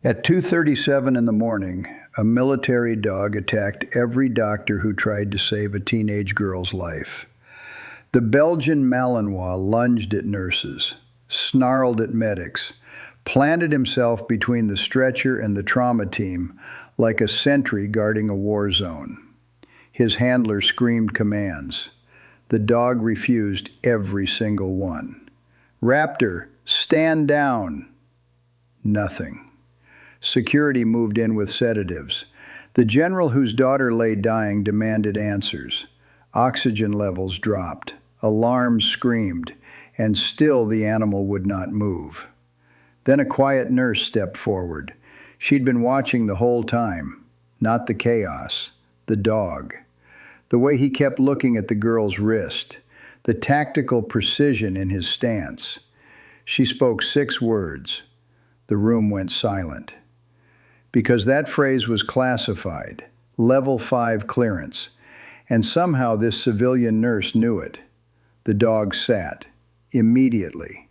At 2:37 in the morning, a military dog attacked every doctor who tried to save a teenage girl's life. The Belgian Malinois lunged at nurses, snarled at medics, planted himself between the stretcher and the trauma team like a sentry guarding a war zone. His handler screamed commands. The dog refused every single one. "Raptor, stand down!" Nothing. Security moved in with sedatives. The general whose daughter lay dying demanded answers. Oxygen levels dropped. Alarms screamed, and still the animal would not move. Then a quiet nurse stepped forward. She'd been watching the whole time. Not the chaos, the dog. The way he kept looking at the girl's wrist, the tactical precision in his stance. She spoke 6 words. The room went silent. Because that phrase was classified, level 5 clearance, and somehow this civilian nurse knew it. The dog sat, immediately.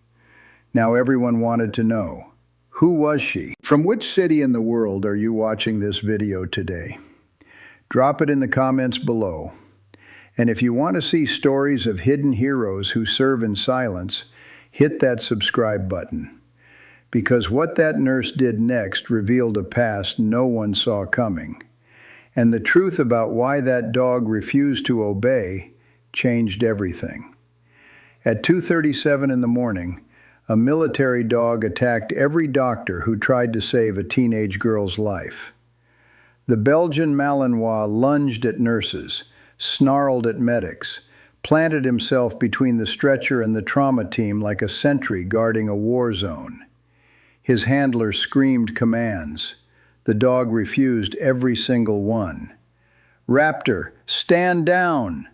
Now everyone wanted to know, who was she? From which city in the world are you watching this video today? Drop it in the comments below. And if you want to see stories of hidden heroes who serve in silence, hit that subscribe button. Because what that nurse did next revealed a past no one saw coming. And the truth about why that dog refused to obey changed everything. At 2:37 in the morning, a military dog attacked every doctor who tried to save a teenage girl's life. The Belgian Malinois lunged at nurses, snarled at medics, planted himself between the stretcher and the trauma team like a sentry guarding a war zone. His handler screamed commands. The dog refused every single one. "Raptor, stand down!"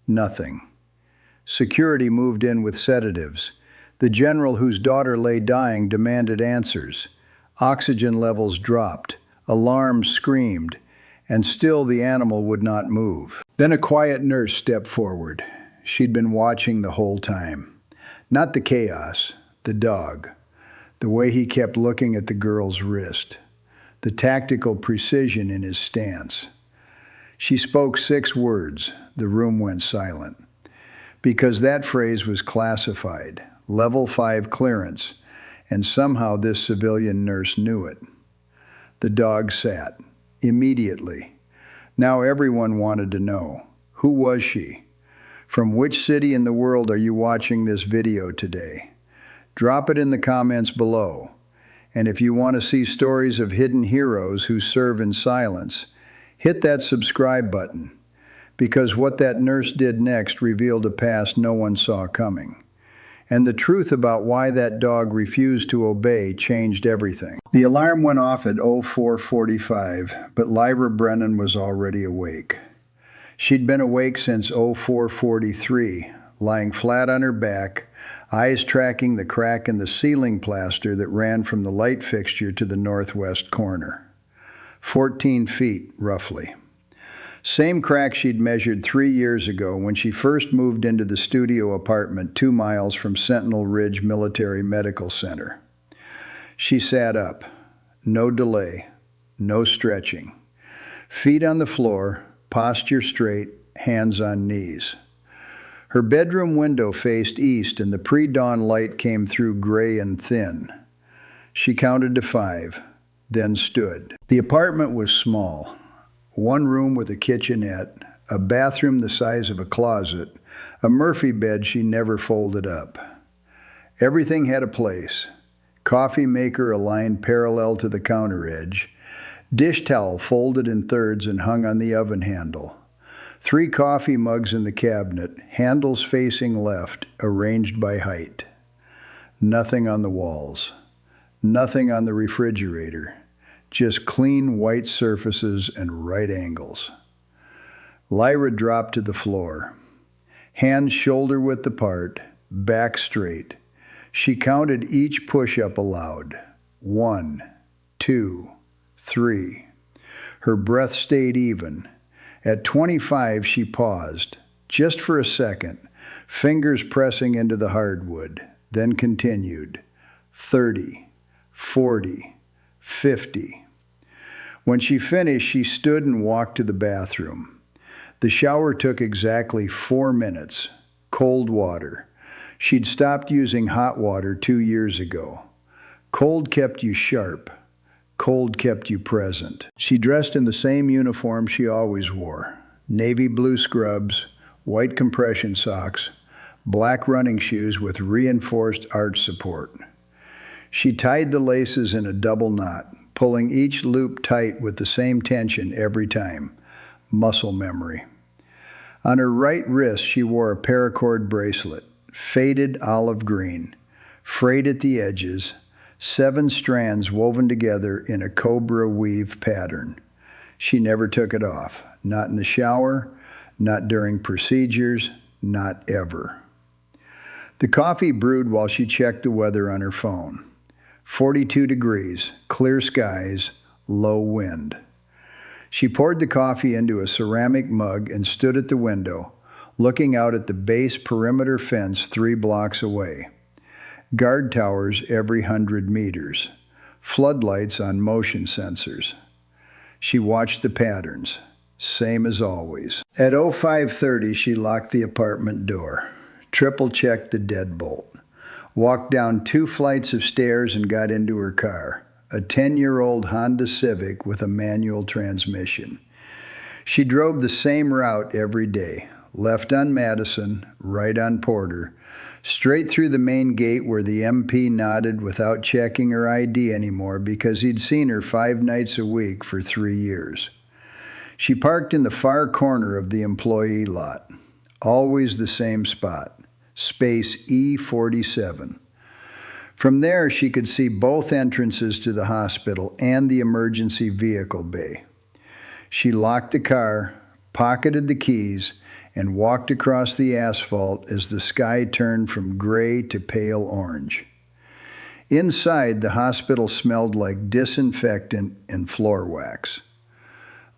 Nothing. Security moved in with sedatives. The general whose daughter lay dying demanded answers. Oxygen levels dropped. Alarms screamed. And still the animal would not move. Then a quiet nurse stepped forward. She'd been watching the whole time. Not the chaos, the dog. The way he kept looking at the girl's wrist. The tactical precision in his stance. She spoke 6 words. The room went silent. Because that phrase was classified, level 5 clearance, and somehow this civilian nurse knew it. The dog sat, immediately. Now everyone wanted to know, who was she? From which city in the world are you watching this video today? Drop it in the comments below. And if you want to see stories of hidden heroes who serve in silence, hit that subscribe button. Because what that nurse did next revealed a past no one saw coming. And the truth about why that dog refused to obey changed everything. The alarm went off at 04:45, but Lyra Brennan was already awake. She'd been awake since 04:43, lying flat on her back, eyes tracking the crack in the ceiling plaster that ran from the light fixture to the northwest corner. 14 feet, roughly. Same crack she'd measured 3 years ago when she first moved into the studio apartment 2 miles from Sentinel Ridge Military Medical Center. She sat up. No delay. No stretching. Feet on the floor, posture straight, hands on knees. Her bedroom window faced east and the pre-dawn light came through gray and thin. She counted to 5, then stood. The apartment was small. 1 room with a kitchenette, a bathroom the size of a closet, a Murphy bed she never folded up. Everything had a place. Coffee maker aligned parallel to the counter edge. Dish towel folded in thirds and hung on the oven handle. 3 coffee mugs in the cabinet, handles facing left, arranged by height. Nothing on the walls. Nothing on the refrigerator. Just clean white surfaces and right angles. Lyra dropped to the floor. Hands shoulder-width apart, back straight. She counted each push-up aloud. 1, 2, 3. Her breath stayed even. At 25, she paused, just for a second, fingers pressing into the hardwood, then continued. 30, 40, 50. When she finished, she stood and walked to the bathroom. The shower took exactly 4 minutes. Cold water. She'd stopped using hot water 2 years ago. Cold kept you sharp. Cold kept you present. She dressed in the same uniform she always wore. Navy blue scrubs, white compression socks, black running shoes with reinforced arch support. She tied the laces in a double knot, pulling each loop tight with the same tension every time. Muscle memory. On her right wrist, she wore a paracord bracelet, faded olive green, frayed at the edges, 7 strands woven together in a cobra weave pattern. She never took it off, not in the shower, not during procedures, not ever. The coffee brewed while she checked the weather on her phone. 42 degrees, clear skies, low wind. She poured the coffee into a ceramic mug and stood at the window, looking out at the base perimeter fence 3 blocks away. Guard towers every 100 meters. Floodlights on motion sensors. She watched the patterns, same as always. At 05:30, she locked the apartment door, triple-checked the deadbolt, walked down 2 flights of stairs and got into her car, a 10-year-old Honda Civic with a manual transmission. She drove the same route every day, left on Madison, right on Porter, straight through the main gate where the MP nodded without checking her ID anymore because he'd seen her 5 nights a week for 3 years. She parked in the far corner of the employee lot, always the same spot, space E47. From there, she could see both entrances to the hospital and the emergency vehicle bay. She locked the car, pocketed the keys, and walked across the asphalt as the sky turned from gray to pale orange. Inside, the hospital smelled like disinfectant and floor wax.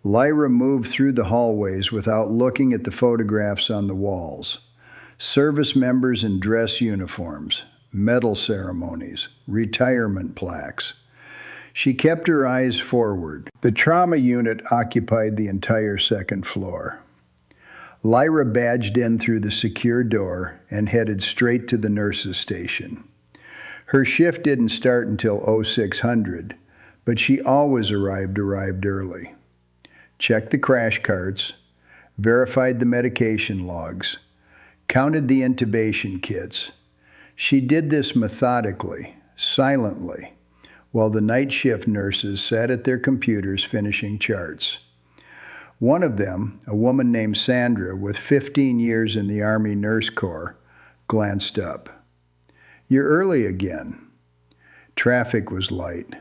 Lyra moved through the hallways without looking at the photographs on the walls. Service members in dress uniforms, medal ceremonies, retirement plaques. She kept her eyes forward. The trauma unit occupied the entire 2nd floor. Lyra badged in through the secure door and headed straight to the nurses' station. Her shift didn't start until 0600, but she always arrived early. Checked the crash carts, verified the medication logs, counted the intubation kits. She did this methodically, silently, while the night shift nurses sat at their computers finishing charts. One of them, a woman named Sandra with 15 years in the Army Nurse Corps, glanced up. "You're early again." Traffic was light.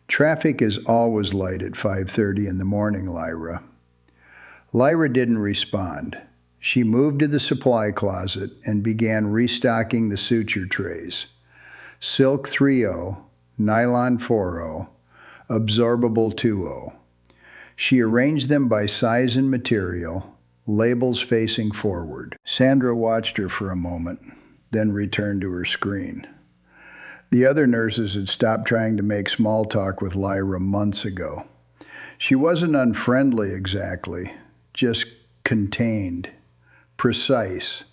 Traffic is always light at 5:30 in the morning, Lyra. Lyra didn't respond. She moved to the supply closet and began restocking the suture trays. Silk 3/0, nylon 4/0, absorbable 2/0. She arranged them by size and material, labels facing forward. Sandra watched her for a moment, then returned to her screen. The other nurses had stopped trying to make small talk with Lyra months ago. She wasn't unfriendly exactly, just contained, precise,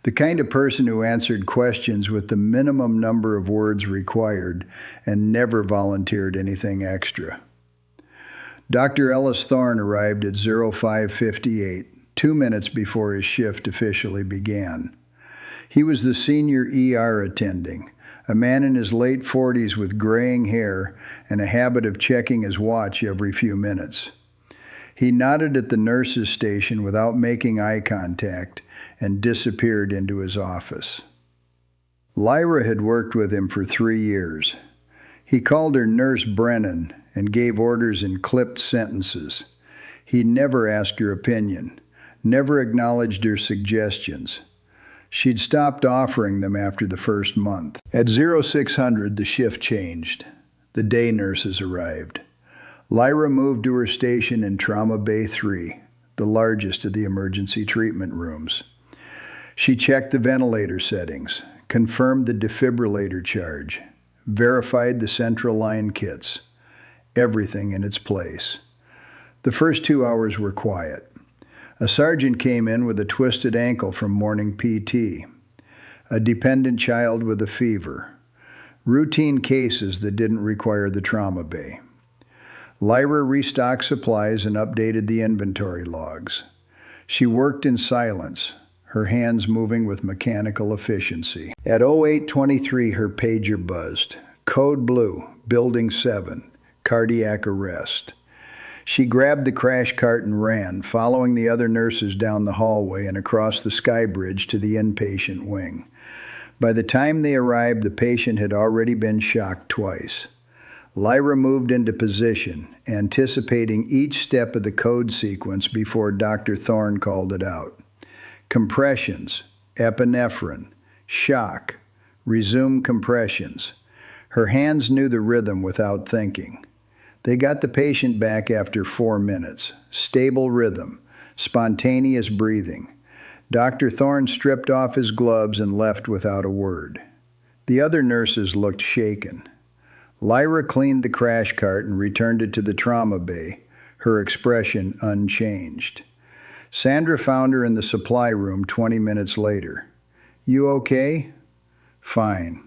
the kind of person who answered questions with the minimum number of words required and never volunteered anything extra. Dr. Ellis Thorne arrived at 05:58, 2 minutes before his shift officially began. He was the senior ER attending, a man in his late 40s with graying hair and a habit of checking his watch every few minutes. He nodded at the nurse's station without making eye contact and disappeared into his office. Lyra had worked with him for 3 years. He called her Nurse Brennan and gave orders in clipped sentences. He never asked her opinion, never acknowledged her suggestions. She'd stopped offering them after the first month. At 0600, the shift changed. The day nurses arrived. Lyra moved to her station in Trauma Bay 3, the largest of the emergency treatment rooms. She checked the ventilator settings, confirmed the defibrillator charge, verified the central line kits. Everything in its place. The first 2 hours were quiet. A sergeant came in with a twisted ankle from morning PT. A dependent child with a fever. Routine cases that didn't require the trauma bay. Lyra restocked supplies and updated the inventory logs. She worked in silence, her hands moving with mechanical efficiency. At 08:23, her pager buzzed. Code blue, Building 7, cardiac arrest. She grabbed the crash cart and ran, following the other nurses down the hallway and across the sky bridge to the inpatient wing. By the time they arrived, the patient had already been shocked twice. Lyra moved into position, anticipating each step of the code sequence before Dr. Thorne called it out. Compressions, epinephrine, shock, resume compressions. Her hands knew the rhythm without thinking. They got the patient back after 4 minutes. Stable rhythm, spontaneous breathing. Dr. Thorne stripped off his gloves and left without a word. The other nurses looked shaken. Lyra cleaned the crash cart and returned it to the trauma bay, her expression unchanged. Sandra found her in the supply room 20 minutes later. "You okay?" "Fine."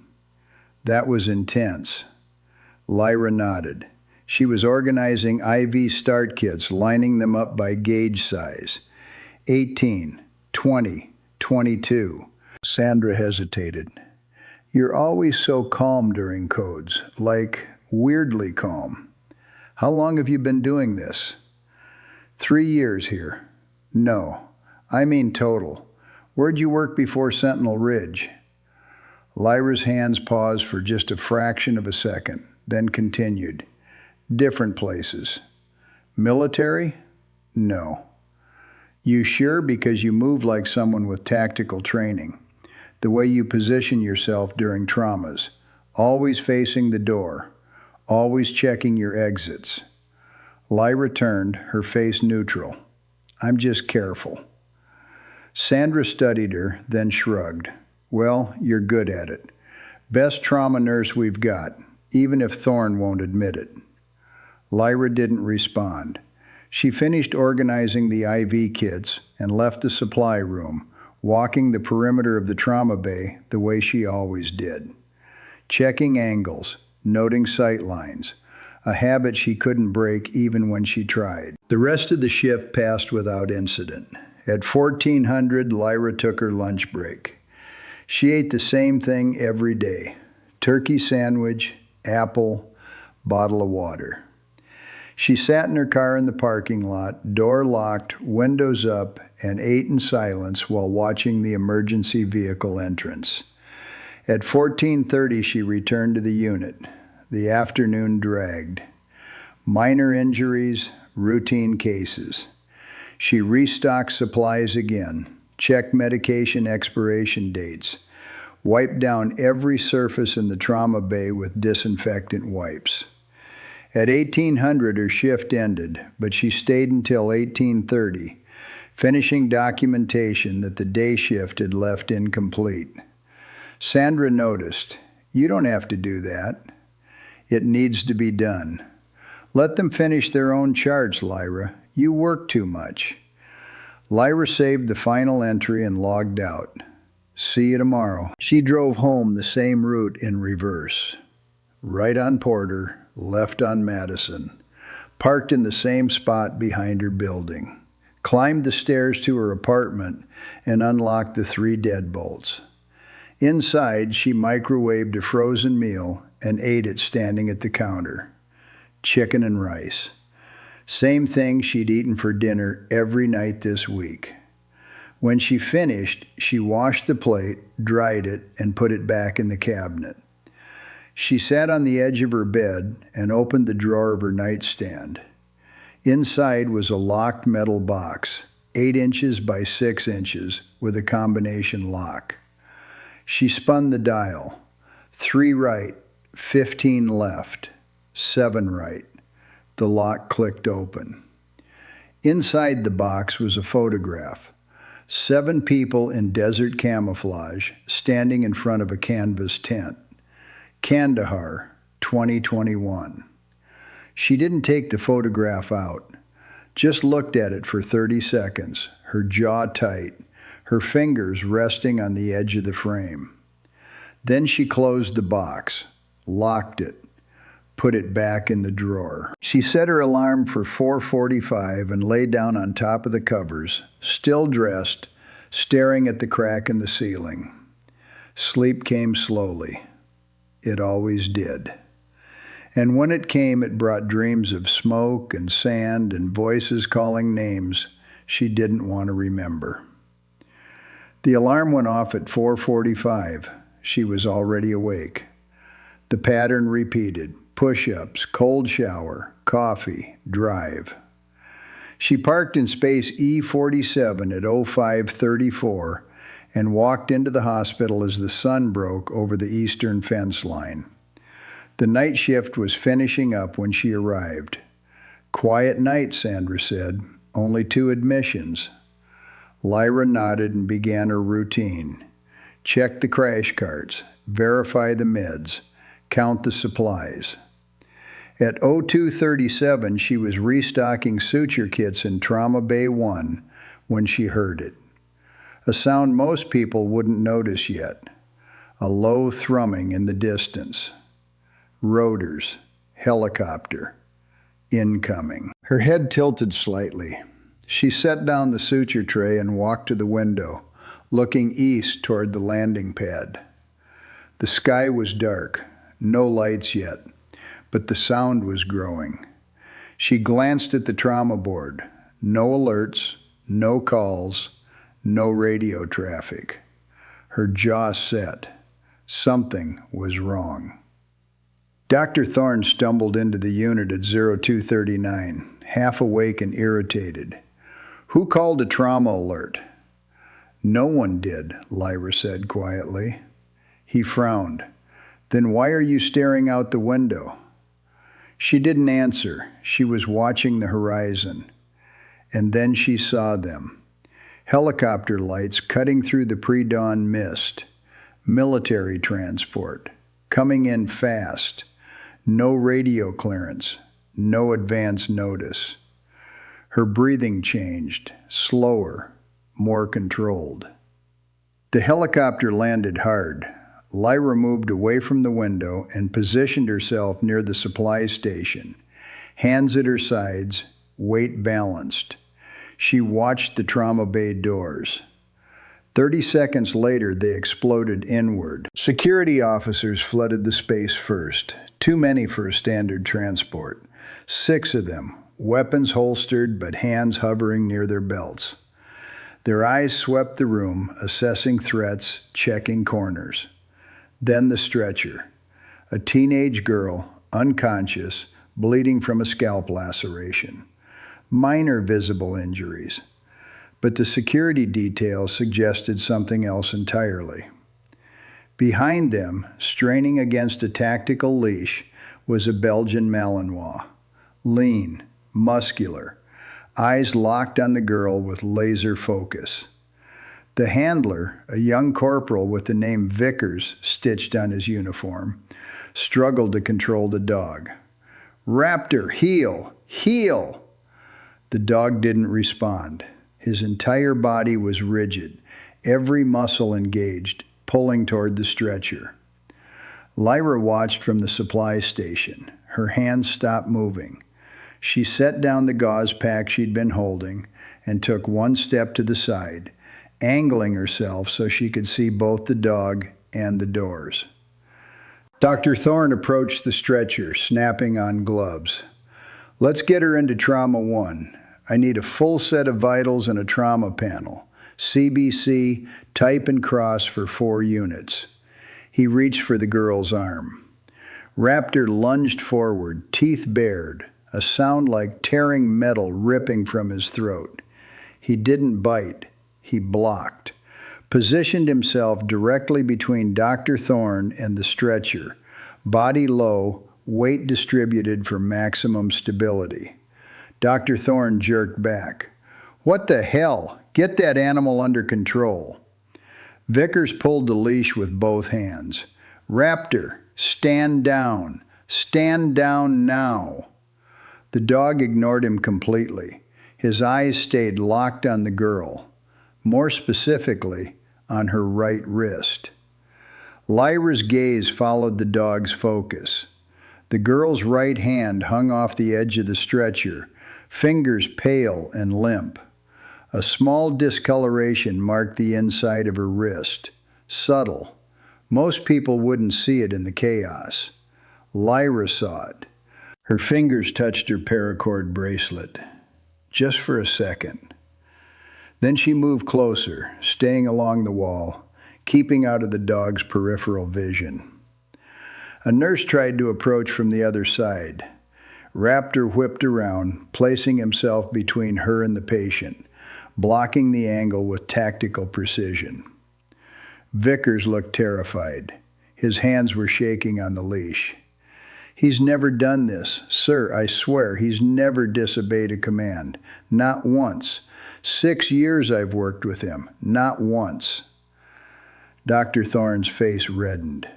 "That was intense." Lyra nodded. She was organizing IV start kits, lining them up by gauge size. 18, 20, 22. Sandra hesitated. "You're always so calm during codes, like weirdly calm. How long have you been doing this?" 3 years here." "No, I mean total. Where'd you work before Sentinel Ridge?" Lyra's hands paused for just a fraction of a second, then continued. "Different places." "Military?" "No." "You sure? Because you move like someone with tactical training. The way you position yourself during traumas, always facing the door, always checking your exits." Lyra turned, her face neutral. "I'm just careful." Sandra studied her, then shrugged. "Well, you're good at it. Best trauma nurse we've got, even if Thorne won't admit it." Lyra didn't respond. She finished organizing the IV kits and left the supply room, walking the perimeter of the trauma bay the way she always did. Checking angles, noting sight lines, a habit she couldn't break even when she tried. The rest of the shift passed without incident. At 1400, Lyra took her lunch break. She ate the same thing every day: turkey sandwich, apple, bottle of water. She sat in her car in the parking lot, door locked, windows up, and ate in silence while watching the emergency vehicle entrance. At 14:30, she returned to the unit. The afternoon dragged. Minor injuries, routine cases. She restocked supplies again, checked medication expiration dates, wiped down every surface in the trauma bay with disinfectant wipes. At 1800, her shift ended, but she stayed until 1830, finishing documentation that the day shift had left incomplete. Sandra noticed, "You don't have to do that." "It needs to be done." "Let them finish their own charts, Lyra. You work too much." Lyra saved the final entry and logged out. "See you tomorrow." She drove home the same route in reverse. Right on Porter, left on Madison. Parked in the same spot behind her building. Climbed the stairs to her apartment and unlocked the 3 deadbolts. Inside, she microwaved a frozen meal and ate it standing at the counter. Chicken and rice. Same thing she'd eaten for dinner every night this week. When she finished, she washed the plate, dried it, and put it back in the cabinet. She sat on the edge of her bed and opened the drawer of her nightstand. Inside was a locked metal box, 8 inches by 6 inches, with a combination lock. She spun the dial. 3 right, 15 left, 7 right. The lock clicked open. Inside the box was a photograph. 7 people in desert camouflage standing in front of a canvas tent. Kandahar, 2021. She didn't take the photograph out, just looked at it for 30 seconds, her jaw tight, her fingers resting on the edge of the frame. Then she closed the box, locked it, put it back in the drawer. She set her alarm for 4:45 and lay down on top of the covers, still dressed, staring at the crack in the ceiling. Sleep came slowly. It always did. And when it came, it brought dreams of smoke and sand and voices calling names she didn't want to remember. The alarm went off at 4:45. She was already awake. The pattern repeated: push-ups, cold shower, coffee, drive. She parked in space E47 at 05:34 and walked into the hospital as the sun broke over the eastern fence line. The night shift was finishing up when she arrived. "Quiet night," Sandra said. "Only 2 admissions." Lyra nodded and began her routine. Check the crash carts, verify the meds, count the supplies. At 02:37, she was restocking suture kits in Trauma Bay 1 when she heard it. A sound most people wouldn't notice yet. A low thrumming in the distance. Rotors, helicopter, incoming. Her head tilted slightly. She set down the suture tray and walked to the window, looking east toward the landing pad. The sky was dark, no lights yet, but the sound was growing. She glanced at the trauma board. No alerts, no calls, no radio traffic. Her jaw set. Something was wrong. Dr. Thorne stumbled into the unit at 02:39, half awake and irritated. "Who called a trauma alert?" "No one did," Lyra said quietly. He frowned. "Then why are you staring out the window?" She didn't answer. She was watching the horizon. And then she saw them. Helicopter lights cutting through the pre-dawn mist. Military transport. Coming in fast. No radio clearance. No advance notice. Her breathing changed. Slower. More controlled. The helicopter landed hard. Lyra moved away from the window and positioned herself near the supply station, hands at her sides, weight balanced. She watched the trauma bay doors. 30 seconds later, they exploded inward. Security officers flooded the space first, too many for a standard transport. 6 of them, weapons holstered but hands hovering near their belts. Their eyes swept the room, assessing threats, checking corners. Then the stretcher. A teenage girl, unconscious, bleeding from a scalp laceration. Minor visible injuries. But the security details suggested something else entirely. Behind them, straining against a tactical leash, was a Belgian Malinois. Lean, muscular, eyes locked on the girl with laser focus. The handler, a young corporal with the name Vickers stitched on his uniform, struggled to control the dog. "Raptor, heel! Heel!" The dog didn't respond. His entire body was rigid, every muscle engaged, pulling toward the stretcher. Lyra watched from the supply station. Her hands stopped moving. She set down the gauze pack she'd been holding and took one step to the side, angling herself so she could see both the dog and the doors. Dr. Thorne approached the stretcher, snapping on gloves. "Let's get her into Trauma 1. I need a full set of vitals and a trauma panel. CBC, type and cross for 4 units. He reached for the girl's arm. Raptor lunged forward, teeth bared, a sound like tearing metal ripping from his throat. He didn't bite. He blocked. Positioned himself directly between Dr. Thorne and the stretcher, body low, weight distributed for maximum stability. Dr. Thorne jerked back. "What the hell? Get that animal under control." Vickers pulled the leash with both hands. "Raptor, Stand down. Stand down now. The dog ignored him completely. His eyes stayed locked on the girl, more specifically, on her right wrist. Lyra's gaze followed the dog's focus. The girl's right hand hung off the edge of the stretcher, fingers pale and limp. A small discoloration marked the inside of her wrist, subtle. Most people wouldn't see it in the chaos. Lyra saw it. Her fingers touched her paracord bracelet, just for a second. Then she moved closer, staying along the wall, keeping out of the dog's peripheral vision. A nurse tried to approach from the other side. Raptor whipped around, placing himself between her and the patient, blocking the angle with tactical precision. Vickers looked terrified. His hands were shaking on the leash. He's never done this. Sir, I swear, he's never disobeyed a command. Not once. 6 years I've worked with him. Not once. Dr. Thorne's face reddened.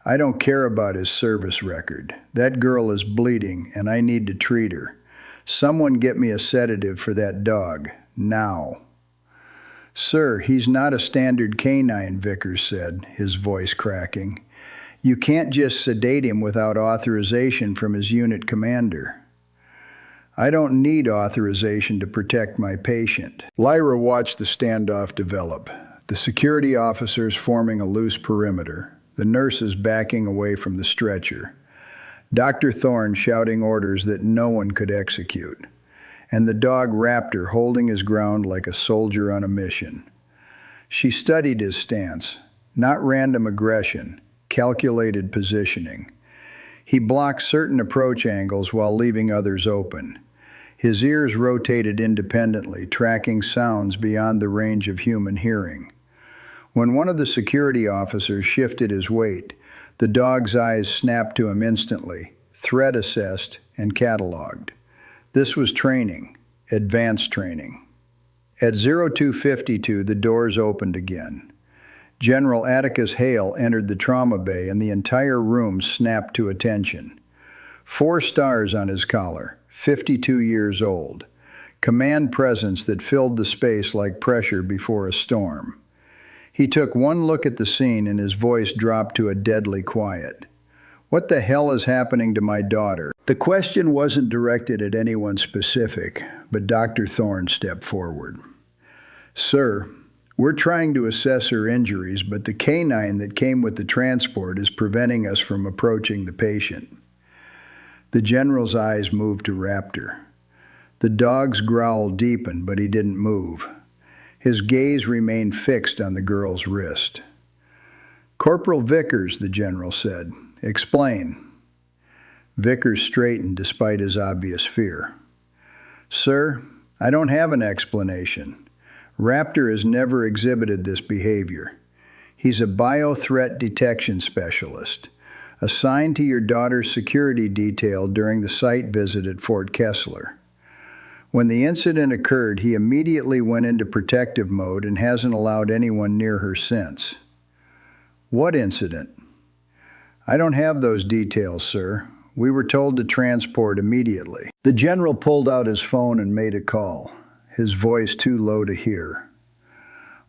I don't care about his service record. That girl is bleeding, and I need to treat her. Someone get me a sedative for that dog. Now. Sir, he's not a standard canine, Vickers said, his voice cracking. You can't just sedate him without authorization from his unit commander. I don't need authorization to protect my patient. Lyra watched the standoff develop, the security officers forming a loose perimeter, the nurses backing away from the stretcher, Dr. Thorne shouting orders that no one could execute, and the dog Raptor holding his ground like a soldier on a mission. She studied his stance, not random aggression, calculated positioning. He blocked certain approach angles while leaving others open. His ears rotated independently, tracking sounds beyond the range of human hearing. When one of the security officers shifted his weight, the dog's eyes snapped to him instantly, threat assessed and cataloged. This was training, advanced training. At 0252, the doors opened again. General Atticus Hale entered the trauma bay and the entire room snapped to attention. 4 stars on his collar, 52 years old. Command presence that filled the space like pressure before a storm. He took one look at the scene and his voice dropped to a deadly quiet. What the hell is happening to my daughter? The question wasn't directed at anyone specific, but Dr. Thorne stepped forward. Sir, we're trying to assess her injuries, but the canine that came with the transport is preventing us from approaching the patient. The general's eyes moved to Raptor. The dog's growl deepened, but he didn't move. His gaze remained fixed on the girl's wrist. Corporal Vickers, the general said. Explain. Vickers straightened despite his obvious fear. Sir, I don't have an explanation. Raptor has never exhibited this behavior. He's a biothreat detection specialist, assigned to your daughter's security detail during the site visit at Fort Kessler. When the incident occurred, he immediately went into protective mode and hasn't allowed anyone near her since. What incident? I don't have those details, sir. We were told to transport immediately. The general pulled out his phone and made a call, his voice too low to hear.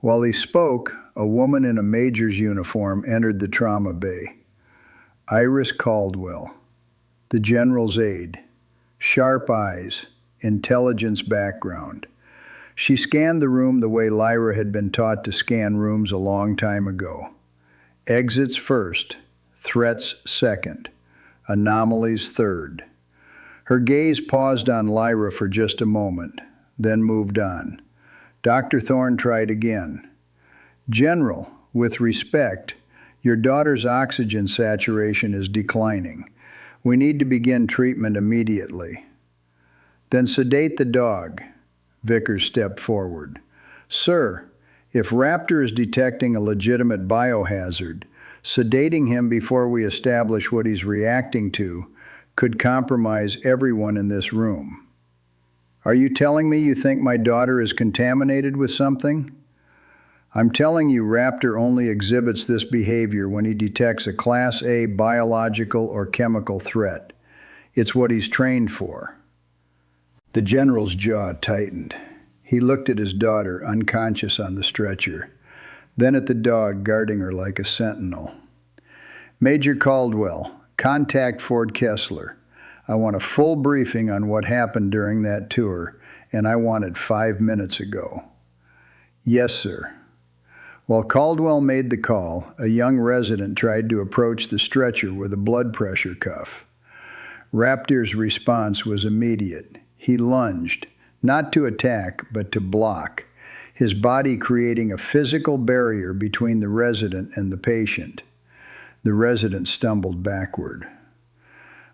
While he spoke, a woman in a major's uniform entered the trauma bay. Iris Caldwell, the general's aide, sharp eyes, intelligence background. She scanned the room the way Lyra had been taught to scan rooms a long time ago. Exits first, threats second, anomalies third. Her gaze paused on Lyra for just a moment, then moved on. Dr. Thorne tried again. General, with respect, your daughter's oxygen saturation is declining. We need to begin treatment immediately. Then sedate the dog. Vickers stepped forward. Sir, if Raptor is detecting a legitimate biohazard, sedating him before we establish what he's reacting to could compromise everyone in this room. Are you telling me you think my daughter is contaminated with something? I'm telling you, Raptor only exhibits this behavior when he detects a Class A biological or chemical threat. It's what he's trained for. The general's jaw tightened. He looked at his daughter, unconscious on the stretcher, then at the dog guarding her like a sentinel. Major Caldwell, contact Fort Kessler. I want a full briefing on what happened during that tour, and I want it 5 minutes ago. Yes, sir. While Caldwell made the call, a young resident tried to approach the stretcher with a blood pressure cuff. Raptor's response was immediate. He lunged, not to attack, but to block, his body creating a physical barrier between the resident and the patient. The resident stumbled backward.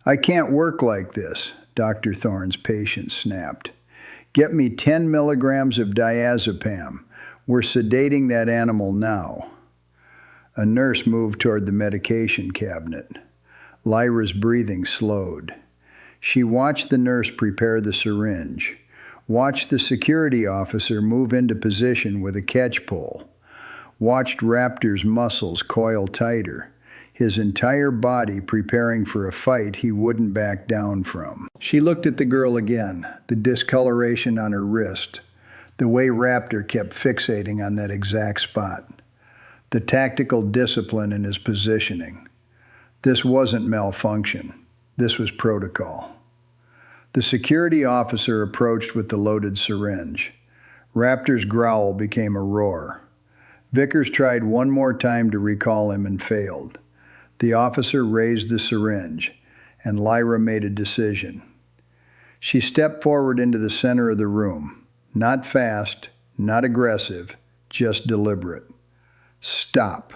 I can't work like this, Dr. Thorne's patient snapped. Get me 10 milligrams of diazepam. We're sedating that animal now. A nurse moved toward the medication cabinet. Lyra's breathing slowed. She watched the nurse prepare the syringe, watched the security officer move into position with a catch pole, watched Raptor's muscles coil tighter, his entire body preparing for a fight he wouldn't back down from. She looked at the girl again, the discoloration on her wrist, the way Raptor kept fixating on that exact spot, the tactical discipline in his positioning. This wasn't malfunction. This was protocol. The security officer approached with the loaded syringe. Raptor's growl became a roar. Vickers tried one more time to recall him and failed. The officer raised the syringe, and Lyra made a decision. She stepped forward into the center of the room. Not fast, not aggressive, just deliberate. Stop.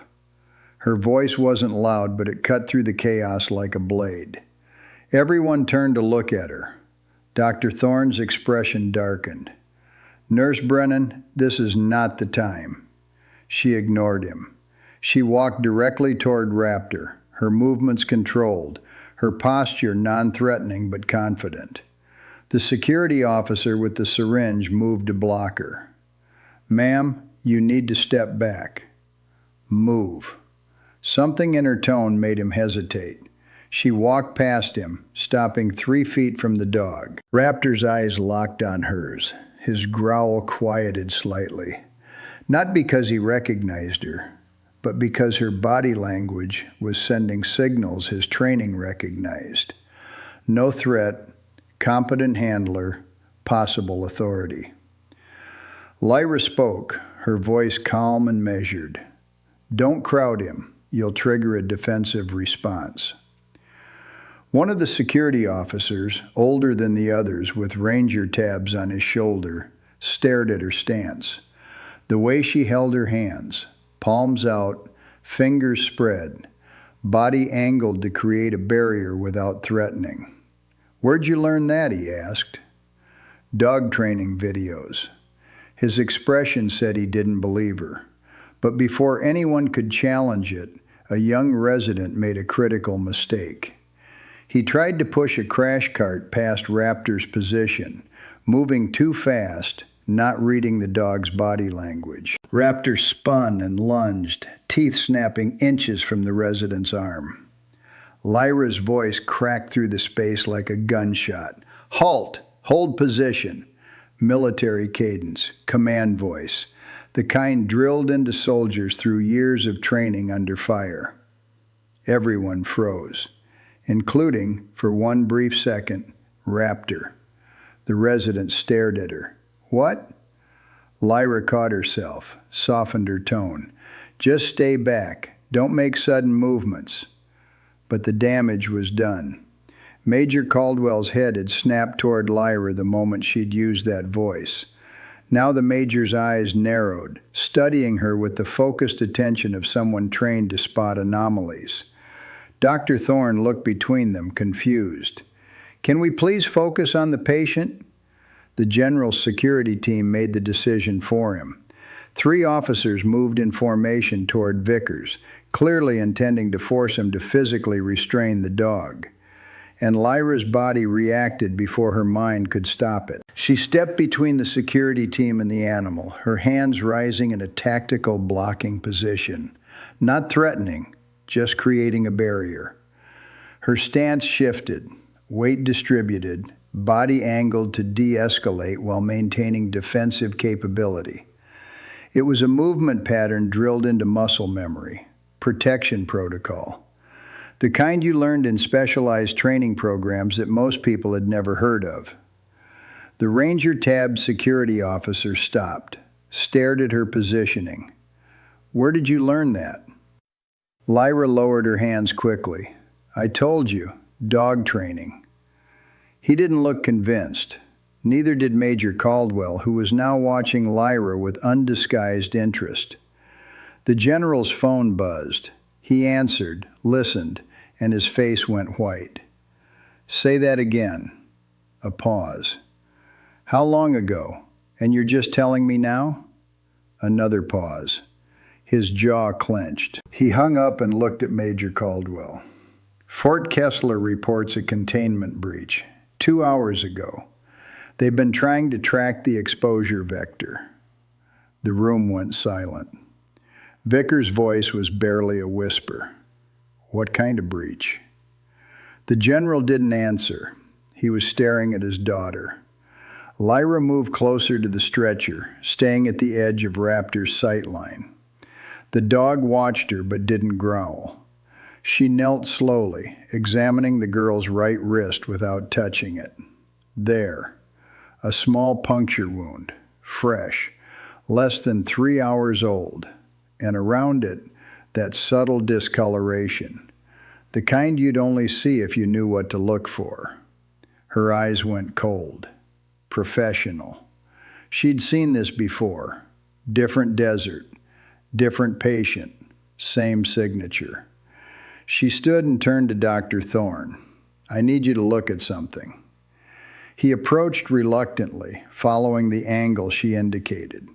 Her voice wasn't loud, but it cut through the chaos like a blade. Everyone turned to look at her. Dr. Thorne's expression darkened. Nurse Brennan, this is not the time. She ignored him. She walked directly toward Raptor, her movements controlled, her posture non-threatening but confident. The security officer with the syringe moved to block her. Ma'am, you need to step back. Move. Something in her tone made him hesitate. She walked past him, stopping 3 feet from the dog. Raptor's eyes locked on hers. His growl quieted slightly. Not because he recognized her, but because her body language was sending signals his training recognized. No threat, competent handler, possible authority. Lyra spoke, her voice calm and measured. Don't crowd him. You'll trigger a defensive response. One of the security officers, older than the others with ranger tabs on his shoulder, stared at her stance. The way she held her hands, palms out, fingers spread, body angled to create a barrier without threatening. Where'd you learn that? He asked. Dog training videos. His expression said he didn't believe her. But before anyone could challenge it, a young resident made a critical mistake. He tried to push a crash cart past Raptor's position, moving too fast, not reading the dog's body language. Raptor spun and lunged, teeth snapping inches from the resident's arm. Lyra's voice cracked through the space like a gunshot. Halt! Hold position. Military cadence, command voice, the kind drilled into soldiers through years of training under fire. Everyone froze, including, for one brief second, Raptor. The resident stared at her. What? Lyra caught herself, softened her tone. Just stay back. Don't make sudden movements. But the damage was done. Major Caldwell's head had snapped toward Lyra the moment she'd used that voice. Now the Major's eyes narrowed, studying her with the focused attention of someone trained to spot anomalies. Dr. Thorne looked between them, confused. Can we please focus on the patient? The general's security team made the decision for him. 3 officers moved in formation toward Vickers, clearly intending to force him to physically restrain the dog. and Lyra's body reacted before her mind could stop it. She stepped between the security team and the animal, her hands rising in a tactical blocking position. Not threatening, just creating a barrier. Her stance shifted, weight distributed, body angled to de-escalate while maintaining defensive capability. It was a movement pattern drilled into muscle memory, protection protocol. The kind you learned in specialized training programs that most people had never heard of. The Ranger Tab security officer stopped, stared at her positioning. "Where did you learn that?" Lyra lowered her hands quickly. "I told you, dog training." He didn't look convinced. Neither did Major Caldwell, who was now watching Lyra with undisguised interest. The general's phone buzzed. He answered, listened, and his face went white. "Say that again." A pause. "How long ago? And you're just telling me now?" Another pause. His jaw clenched. He hung up and looked at Major Caldwell. "Fort Kessler reports a containment breach. 2 hours ago. They've been trying to track the exposure vector." The room went silent. Vickers' voice was barely a whisper. "What kind of breach?" The general didn't answer. He was staring at his daughter. Lyra moved closer to the stretcher, staying at the edge of Raptor's sightline. The dog watched her but didn't growl. She knelt slowly, examining the girl's right wrist without touching it. There, a small puncture wound, fresh, less than 3 hours old, and around it, that subtle discoloration, the kind you'd only see if you knew what to look for. Her eyes went cold. Professional. She'd seen this before. Different desert, different patient, same signature. She stood and turned to Dr. Thorne. "I need you to look at something." He approached reluctantly, following the angle she indicated.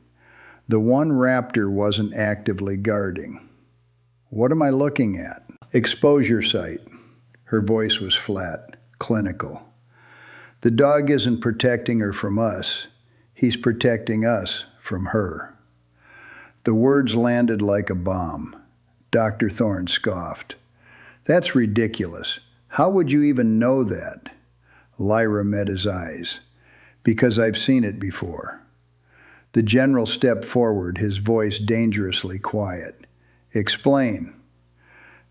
The one Raptor wasn't actively guarding. "What am I looking at?" "Exposure site." Her voice was flat, clinical. "The dog isn't protecting her from us. He's protecting us from her." The words landed like a bomb. Dr. Thorne scoffed. "That's ridiculous. How would you even know that?" Lyra met his eyes. "Because I've seen it before." The general stepped forward, his voice dangerously quiet. "Explain."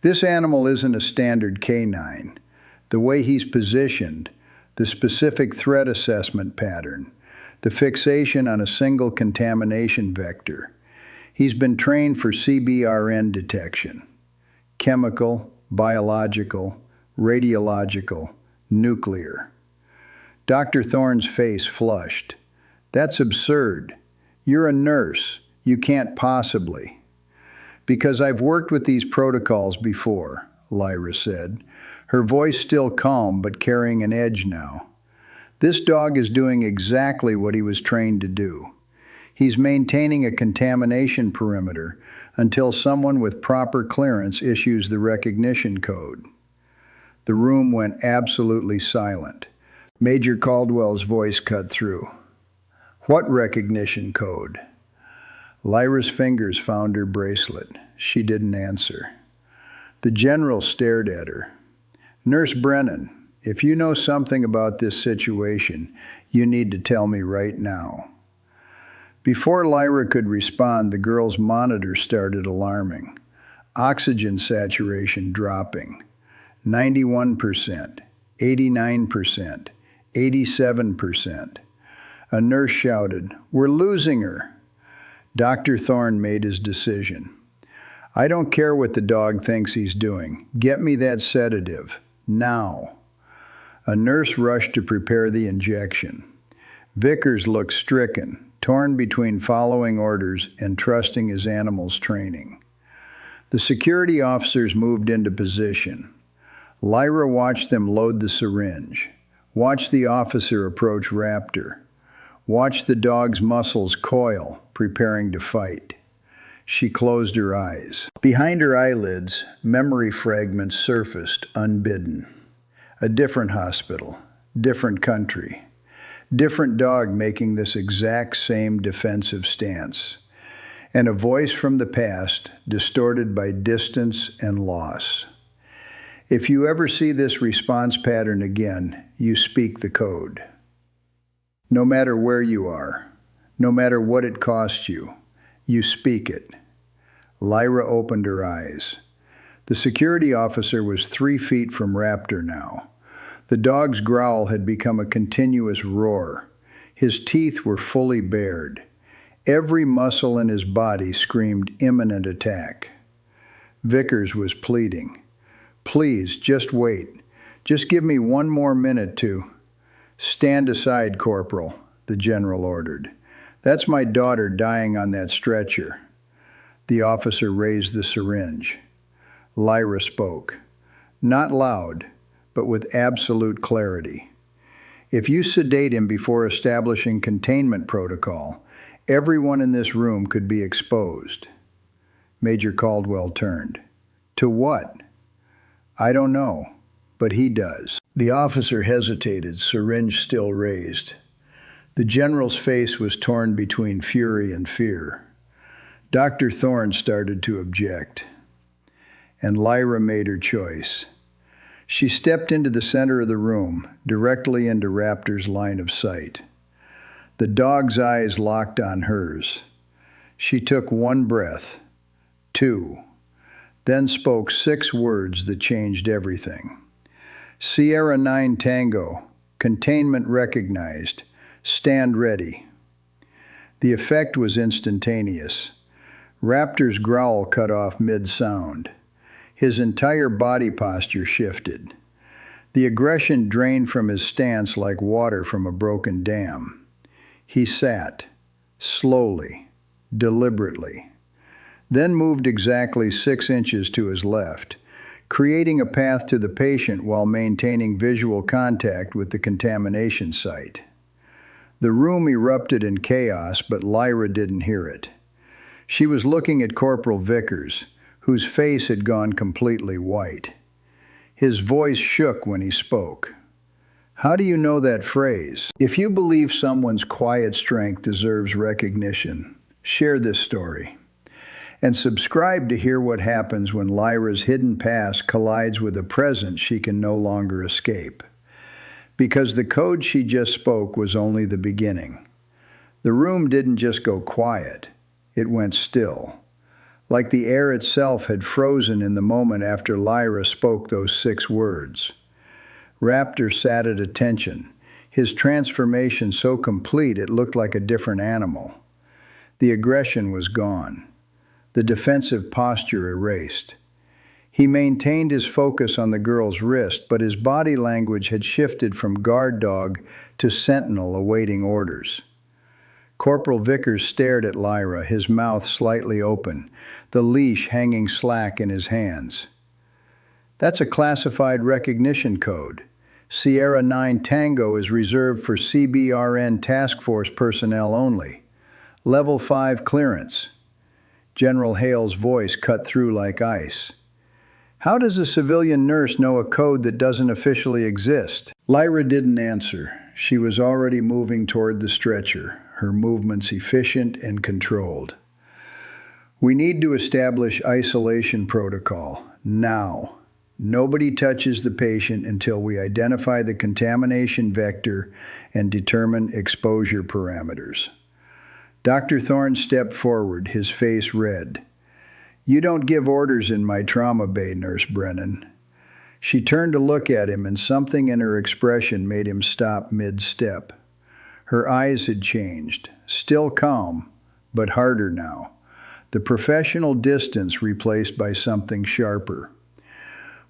"This animal isn't a standard canine. The way he's positioned, the specific threat assessment pattern, the fixation on a single contamination vector. He's been trained for CBRN detection. Chemical, biological, radiological, nuclear." Dr. Thorne's face flushed. "That's absurd. You're a nurse. You can't possibly." "Because I've worked with these protocols before," Lyra said, her voice still calm but carrying an edge now. "This dog is doing exactly what he was trained to do. He's maintaining a contamination perimeter until someone with proper clearance issues the recognition code." The room went absolutely silent. Major Caldwell's voice cut through. "What recognition code?" Lyra's fingers found her bracelet. She didn't answer. The general stared at her. "Nurse Brennan, if you know something about this situation, you need to tell me right now." Before Lyra could respond, the girl's monitor started alarming. Oxygen saturation dropping. 91%, 89%, 87%. A nurse shouted, "We're losing her." Dr. Thorne made his decision. "I don't care what the dog thinks he's doing. Get me that sedative. Now." A nurse rushed to prepare the injection. Vickers looked stricken, torn between following orders and trusting his animal's training. The security officers moved into position. Lyra watched them load the syringe, watched the officer approach Raptor, watched the dog's muscles coil, preparing to fight. She closed her eyes. Behind her eyelids, memory fragments surfaced unbidden. A different hospital, different country, different dog making this exact same defensive stance, and a voice from the past distorted by distance and loss. If you ever see this response pattern again, you speak the code. No matter where you are, no matter what it costs you, you speak it. Lyra opened her eyes. The security officer was 3 feet from Raptor now. The dog's growl had become a continuous roar. His teeth were fully bared. Every muscle in his body screamed imminent attack. Vickers was pleading. "Please, just wait. Just give me one more minute to—" "Stand aside, Corporal," the general ordered. "That's my daughter dying on that stretcher." The officer raised the syringe. Lyra spoke. Not loud, but with absolute clarity. "If you sedate him before establishing containment protocol, everyone in this room could be exposed." Major Caldwell turned. "To what?" "I don't know, but he does." The officer hesitated, syringe still raised. The general's face was torn between fury and fear. Dr. Thorne started to object, and Lyra made her choice. She stepped into the center of the room, directly into Raptor's line of sight. The dog's eyes locked on hers. She took 1 breath, 2, then spoke 6 words that changed everything. "Sierra 9 Tango, containment recognized. Stand ready." The effect was instantaneous. Raptor's growl cut off mid-sound. His entire body posture shifted. The aggression drained from his stance like water from a broken dam. He sat, slowly, deliberately, then moved exactly 6 inches to his left, creating a path to the patient while maintaining visual contact with the contamination site. The room erupted in chaos, but Lyra didn't hear it. She was looking at Corporal Vickers, whose face had gone completely white. His voice shook when he spoke. "How do you know that phrase? If you believe someone's quiet strength deserves recognition, share this story. And subscribe to hear what happens when Lyra's hidden past collides with a present she can no longer escape. Because the code she just spoke was only the beginning. The room didn't just go quiet, it went still. Like the air itself had frozen in the moment after Lyra spoke those 6 words. Raptor sat at attention, his transformation so complete it looked like a different animal. The aggression was gone. The defensive posture erased. He maintained his focus on the girl's wrist, but his body language had shifted from guard dog to sentinel awaiting orders. Corporal Vickers stared at Lyra, his mouth slightly open, the leash hanging slack in his hands. "That's a classified recognition code. Sierra 9 Tango is reserved for CBRN task force personnel only. Level 5 clearance." General Hale's voice cut through like ice. "How does a civilian nurse know a code that doesn't officially exist?" Lyra didn't answer. She was already moving toward the stretcher, her movements efficient and controlled. "We need to establish isolation protocol, now. Nobody touches the patient until we identify the contamination vector and determine exposure parameters." Dr. Thorne stepped forward, his face red. "You don't give orders in my trauma bay, Nurse Brennan." She turned to look at him, and something in her expression made him stop mid-step. Her eyes had changed, still calm, but harder now. The professional distance replaced by something sharper.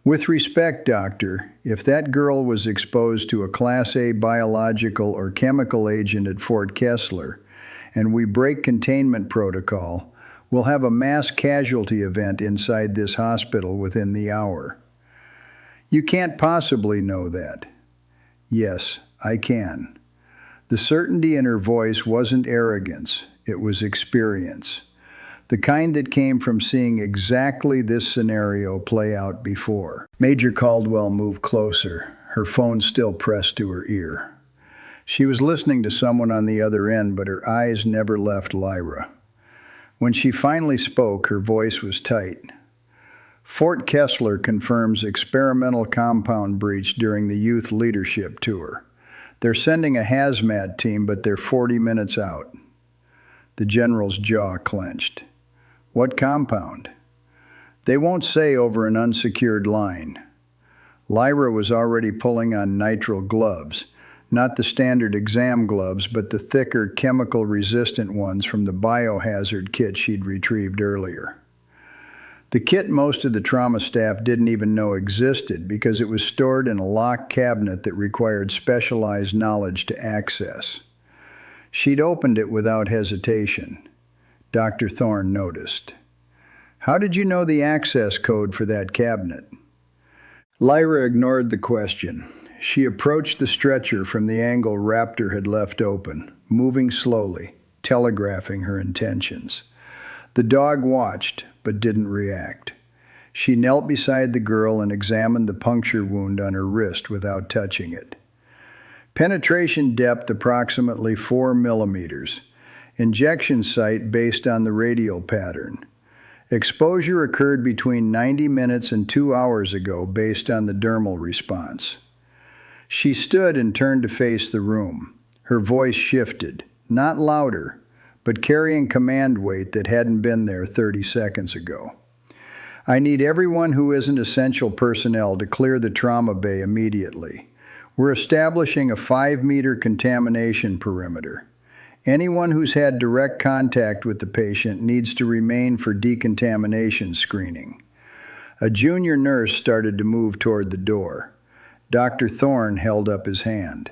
"With respect, Doctor, if that girl was exposed to a Class A biological or chemical agent at Fort Kessler, and we break containment protocol, we'll have a mass casualty event inside this hospital within the hour." "You can't possibly know that." "Yes, I can." The certainty in her voice wasn't arrogance, it was experience. The kind that came from seeing exactly this scenario play out before. Major Caldwell moved closer, her phone still pressed to her ear. She was listening to someone on the other end, but her eyes never left Lyra. When she finally spoke, her voice was tight. Fort Kessler confirms experimental compound breach during the youth leadership tour. They're sending a hazmat team, but they're 40 minutes out. The general's jaw clenched. What compound? They won't say over an unsecured line. Lyra was already pulling on nitrile gloves, not the standard exam gloves, but the thicker, chemical-resistant ones from the biohazard kit she'd retrieved earlier. The kit most of the trauma staff didn't even know existed because it was stored in a locked cabinet that required specialized knowledge to access. She'd opened it without hesitation. Dr. Thorne noticed. "How did you know the access code for that cabinet?" Lyra ignored the question. She approached the stretcher from the angle Raptor had left open, moving slowly, telegraphing her intentions. The dog watched, but didn't react. She knelt beside the girl and examined the puncture wound on her wrist without touching it. Penetration depth approximately 4 millimeters. Injection site based on the radial pattern. Exposure occurred between 90 minutes and 2 hours ago based on the dermal response. She stood and turned to face the room. Her voice shifted, not louder, but carrying command weight that hadn't been there 30 seconds ago. "I need everyone who isn't essential personnel to clear the trauma bay immediately. We're establishing a 5-meter contamination perimeter. Anyone who's had direct contact with the patient needs to remain for decontamination screening." A junior nurse started to move toward the door. Dr. Thorne held up his hand.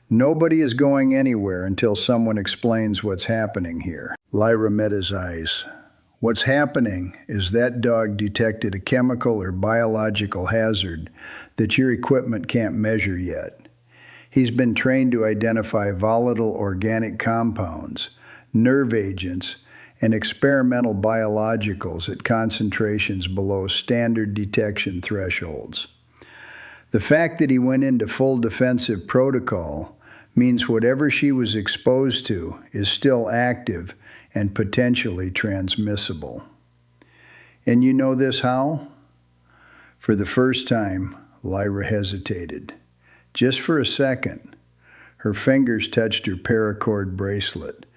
"Nobody is going anywhere until someone explains what's happening here." Lyra met his eyes. "What's happening is that dog detected a chemical or biological hazard that your equipment can't measure yet. He's been trained to identify volatile organic compounds, nerve agents, and experimental biologicals at concentrations below standard detection thresholds. The fact that he went into full defensive protocol means whatever she was exposed to is still active and potentially transmissible." "And you know this how?" For the first time, Lyra hesitated. Just for a second. Her fingers touched her paracord bracelet.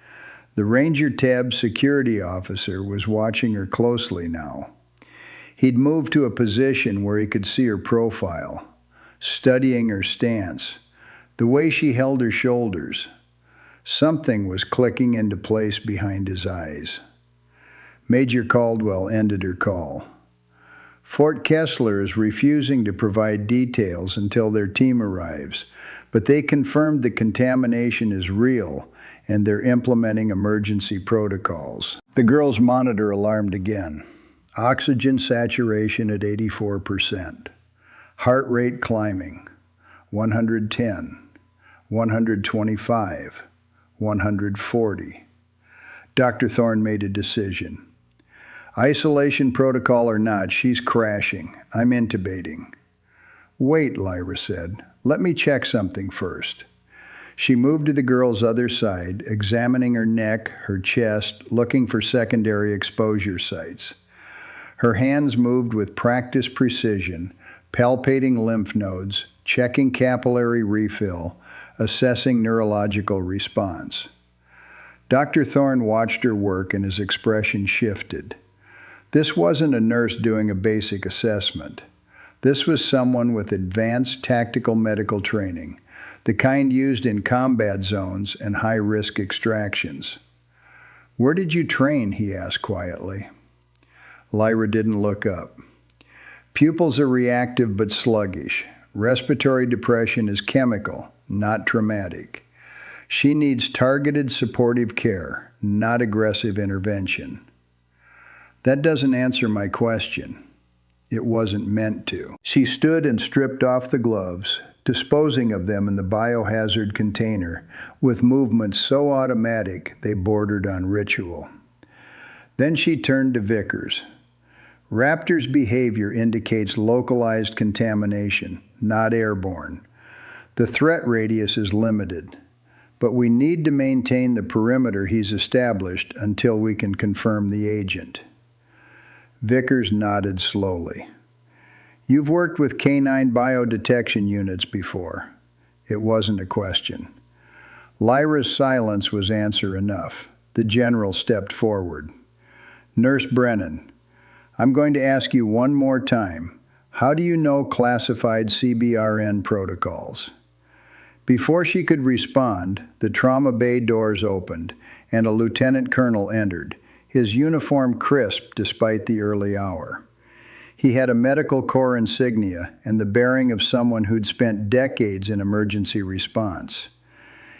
The Ranger Tab security officer was watching her closely now. He'd moved to a position where he could see her profile, studying her stance, the way she held her shoulders. Something was clicking into place behind his eyes. Major Caldwell ended her call. "Fort Kessler is refusing to provide details until their team arrives, but they confirmed the contamination is real and they're implementing emergency protocols." The girl's monitor alarmed again. Oxygen saturation at 84%. Heart rate climbing. 110. 125. 140. Dr. Thorne made a decision. "Isolation protocol or not, she's crashing. I'm intubating." "Wait," Lyra said. "Let me check something first." She moved to the girl's other side, examining her neck, her chest, looking for secondary exposure sites. Her hands moved with practiced precision, palpating lymph nodes, checking capillary refill, assessing neurological response. Dr. Thorne watched her work and his expression shifted. This wasn't a nurse doing a basic assessment. This was someone with advanced tactical medical training, the kind used in combat zones and high-risk extractions. "Where did you train?" he asked quietly. Lyra didn't look up. "Pupils are reactive but sluggish. Respiratory depression is chemical, not traumatic. She needs targeted supportive care, not aggressive intervention." "That doesn't answer my question." It wasn't meant to. She stood and stripped off the gloves, disposing of them in the biohazard container with movements so automatic they bordered on ritual. Then she turned to Vickers. Raptor's behavior indicates localized contamination, not airborne. The threat radius is limited, but we need to maintain the perimeter he's established until we can confirm the agent. Vickers nodded slowly. You've worked with canine biodetection units before. It wasn't a question. Lyra's silence was answer enough. The general stepped forward. Nurse Brennan, I'm going to ask you one more time. How do you know classified CBRN protocols? Before she could respond, the trauma bay doors opened, and a lieutenant colonel entered, his uniform crisp despite the early hour. He had a medical corps insignia and the bearing of someone who'd spent decades in emergency response.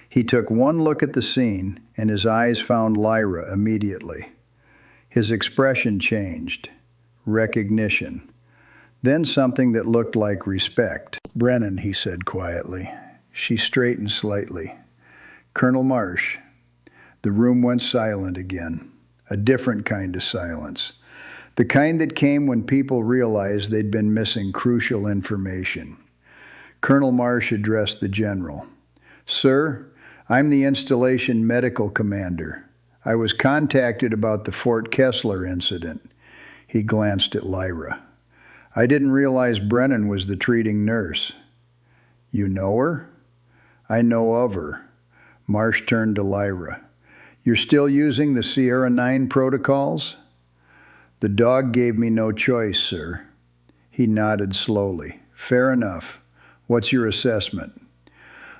He took one look at the scene, and his eyes found Lyra immediately. His expression changed. Recognition. Then something that looked like respect. Brennan, he said quietly. She straightened slightly. Colonel Marsh. The room went silent again. A different kind of silence. The kind that came when people realized they'd been missing crucial information. Colonel Marsh addressed the general. Sir, I'm the installation medical commander. I was contacted about the Fort Kessler incident. He glanced at Lyra. I didn't realize Brennan was the treating nurse. You know her? I know of her. Marsh turned to Lyra. You're still using the Sierra 9 protocols? The dog gave me no choice, sir. He nodded slowly. Fair enough. What's your assessment?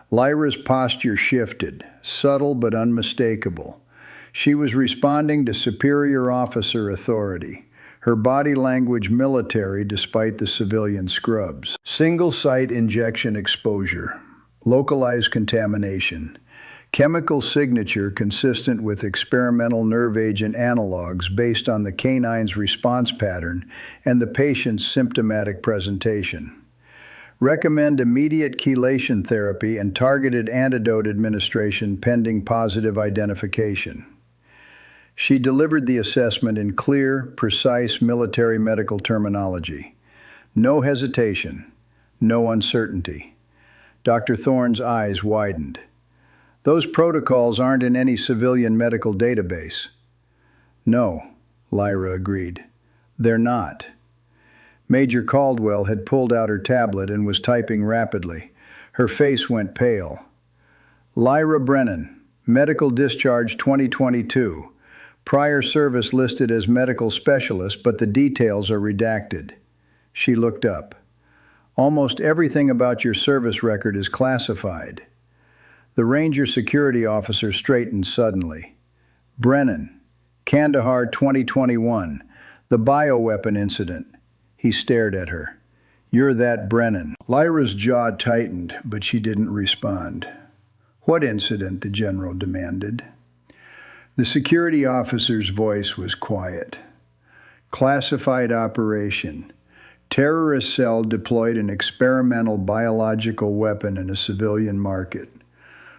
Lyra's posture shifted, subtle but unmistakable. She was responding to superior officer authority, her body language military despite the civilian scrubs. Single-site injection exposure, localized contamination, chemical signature consistent with experimental nerve agent analogs based on the canine's response pattern and the patient's symptomatic presentation. Recommend immediate chelation therapy and targeted antidote administration pending positive identification. She delivered the assessment in clear, precise military medical terminology. No hesitation, no uncertainty. Dr. Thorne's eyes widened. Those protocols aren't in any civilian medical database. No, Lyra agreed. They're not. Major Caldwell had pulled out her tablet and was typing rapidly. Her face went pale. Lyra Brennan, medical discharge 2022. Prior service listed as medical specialist, but the details are redacted. She looked up. Almost everything about your service record is classified. The Ranger security officer straightened suddenly. Brennan, Kandahar 2021, the bioweapon incident. He stared at her. You're that Brennan. Lyra's jaw tightened, but she didn't respond. What incident? The general demanded. The security officer's voice was quiet. Classified operation. Terrorist cell deployed an experimental biological weapon in a civilian market.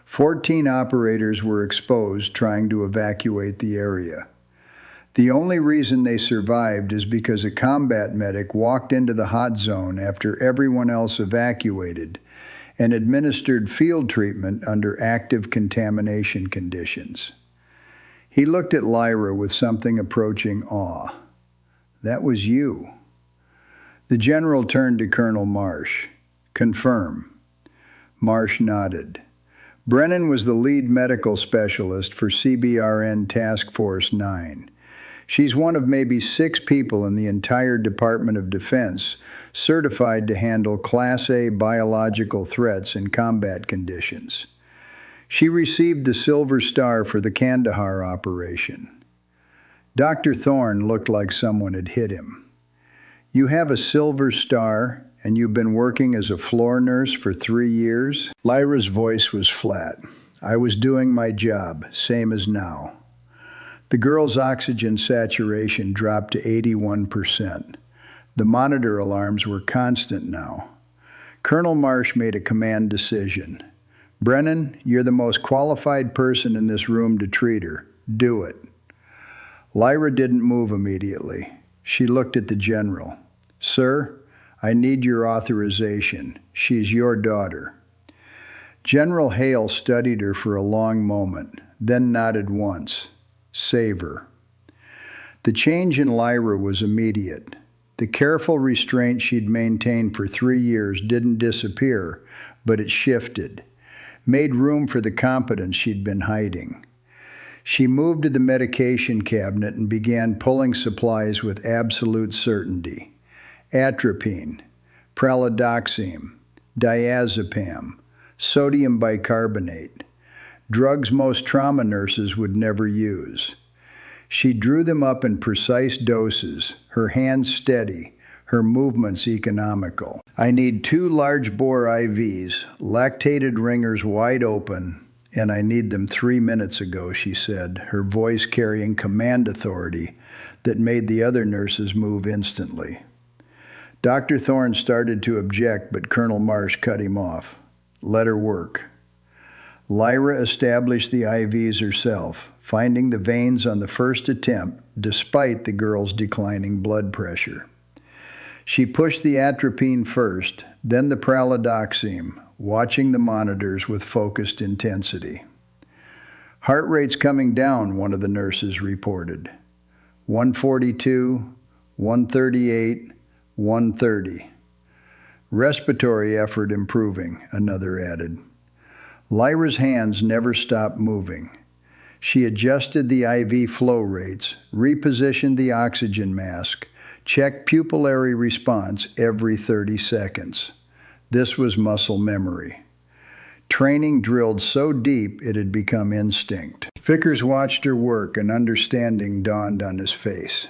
14 operators were exposed trying to evacuate the area. The only reason they survived is because a combat medic walked into the hot zone after everyone else evacuated and administered field treatment under active contamination conditions. He looked at Lyra with something approaching awe. That was you. The general turned to Colonel Marsh. Confirm. Marsh nodded. Brennan was the lead medical specialist for CBRN Task Force 9. She's one of maybe 6 people in the entire Department of Defense certified to handle Class A biological threats in combat conditions. She received the Silver Star for the Kandahar operation. Dr. Thorne looked like someone had hit him. You have a Silver Star, and you've been working as a floor nurse for 3 years? Lyra's voice was flat. I was doing my job, same as now. The girl's oxygen saturation dropped to 81%. The monitor alarms were constant now. Colonel Marsh made a command decision. Brennan, you're the most qualified person in this room to treat her. Do it. Lyra didn't move immediately. She looked at the general. "Sir, I need your authorization. She's your daughter." General Hale studied her for a long moment, then nodded once. "Save her." The change in Lyra was immediate. The careful restraint she'd maintained for 3 years didn't disappear, but it shifted, made room for the competence she'd been hiding. She moved to the medication cabinet and began pulling supplies with absolute certainty. Atropine, pralidoxime, diazepam, sodium bicarbonate, drugs most trauma nurses would never use. She drew them up in precise doses, her hands steady, her movements economical. "I need 2 large-bore IVs, lactated ringers wide open, and I need them 3 minutes ago," she said, her voice carrying command authority that made the other nurses move instantly. Dr. Thorne started to object, but Colonel Marsh cut him off. "Let her work." Lyra established the IVs herself, finding the veins on the first attempt despite the girl's declining blood pressure. She pushed the atropine first, then the pralidoxime, watching the monitors with focused intensity. "Heart rate's coming down," one of the nurses reported. 142, 138, 130. "Respiratory effort improving," another added. Lyra's hands never stopped moving. She adjusted the IV flow rates, repositioned the oxygen mask, checked pupillary response every 30 seconds. This was muscle memory. Training drilled so deep it had become instinct. Vickers watched her work, and understanding dawned on his face.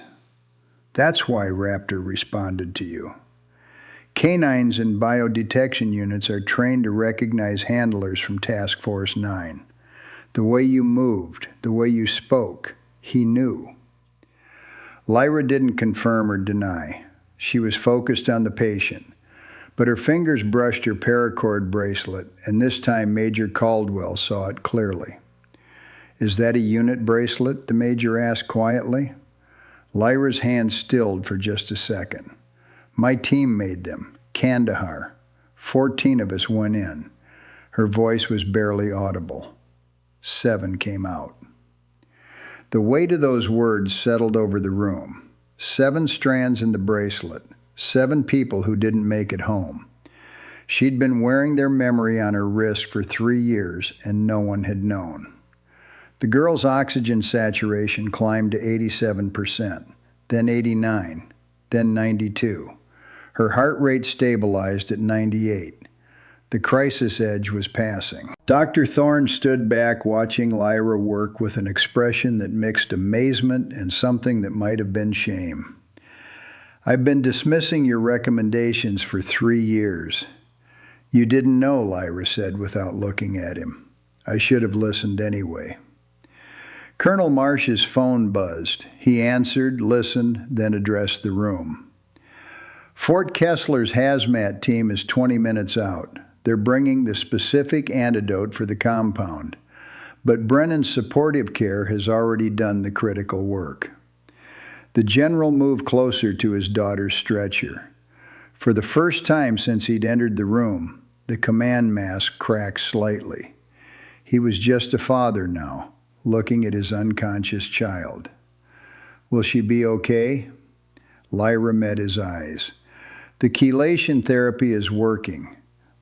"That's why Raptor responded to you. Canines in biodetection units are trained to recognize handlers from Task Force 9. The way you moved, the way you spoke, he knew." Lyra didn't confirm or deny. She was focused on the patient, but her fingers brushed her paracord bracelet, and this time Major Caldwell saw it clearly. "Is that a unit bracelet?" the major asked quietly. Lyra's hand stilled for just a second. "My team made them. Kandahar. 14 of us went in." Her voice was barely audible. 7 came out. The weight of those words settled over the room. 7 strands in the bracelet. 7 people who didn't make it home. She'd been wearing their memory on her wrist for 3 years, and no one had known. The girl's oxygen saturation climbed to 87%, then 89, then 92. Her heart rate stabilized at 98. The crisis edge was passing. Dr. Thorne stood back watching Lyra work with an expression that mixed amazement and something that might have been shame. "I've been dismissing your recommendations for 3 years. "You didn't know," Lyra said without looking at him. "I should have listened anyway." Colonel Marsh's phone buzzed. He answered, listened, then addressed the room. "Fort Kessler's hazmat team is 20 minutes out. They're bringing the specific antidote for the compound, but Brennan's supportive care has already done the critical work." The general moved closer to his daughter's stretcher. For the first time since he'd entered the room, the command mask cracked slightly. He was just a father now, looking at his unconscious child. "Will she be okay?" Lyra met his eyes. "The chelation therapy is working.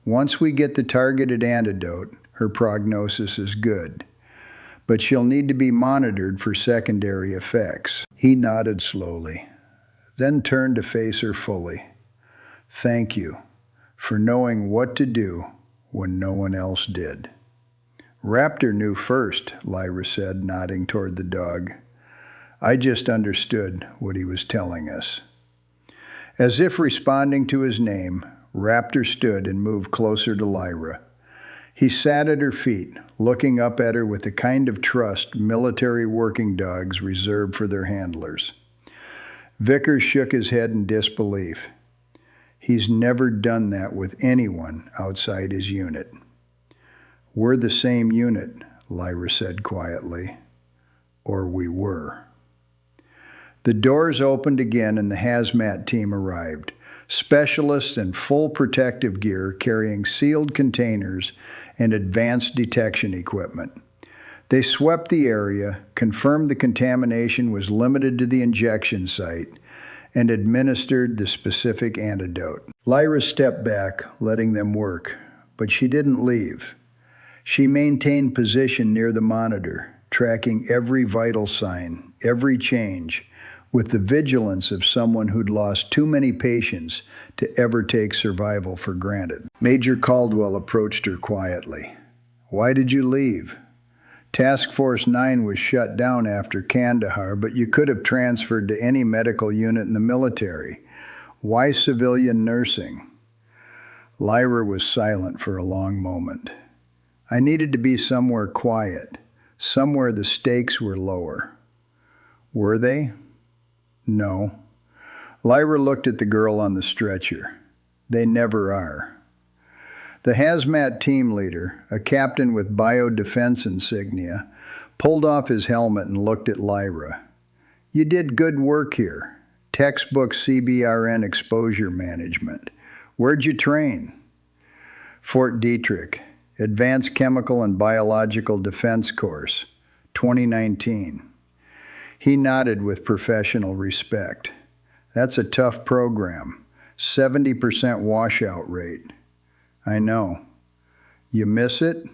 Once we get the targeted antidote, her prognosis is good. But she'll need to be monitored for secondary effects." He nodded slowly, then turned to face her fully. "Thank you for knowing what to do when no one else did." "Raptor knew first," Lyra said, nodding toward the dog. "I just understood what he was telling us." As if responding to his name, Raptor stood and moved closer to Lyra. He sat at her feet, looking up at her with the kind of trust military working dogs reserve for their handlers. Vickers shook his head in disbelief. He's never done that with anyone outside his unit. "We're the same unit," Lyra said quietly. "Or we were." The doors opened again and the hazmat team arrived. Specialists in full protective gear carrying sealed containers and advanced detection equipment. They swept the area, confirmed the contamination was limited to the injection site, and administered the specific antidote. Lyra stepped back, letting them work, but she didn't leave. She maintained position near the monitor, tracking every vital sign, every change, with the vigilance of someone who'd lost too many patients to ever take survival for granted. Major Caldwell approached her quietly. "Why did you leave? Task Force 9 was shut down after Kandahar, but you could have transferred to any medical unit in the military. Why civilian nursing?" Lyra was silent for a long moment. "I needed to be somewhere quiet, somewhere the stakes were lower." Were they? No. Lyra looked at the girl on the stretcher. They never are. The hazmat team leader, a captain with biodefense insignia, pulled off his helmet and looked at Lyra. "You did good work here. Textbook CBRN exposure management. Where'd you train?" "Fort Detrick, Advanced Chemical and Biological Defense Course, 2019. He nodded with professional respect. "That's a tough program. 70% washout rate." "I know." "You miss it?"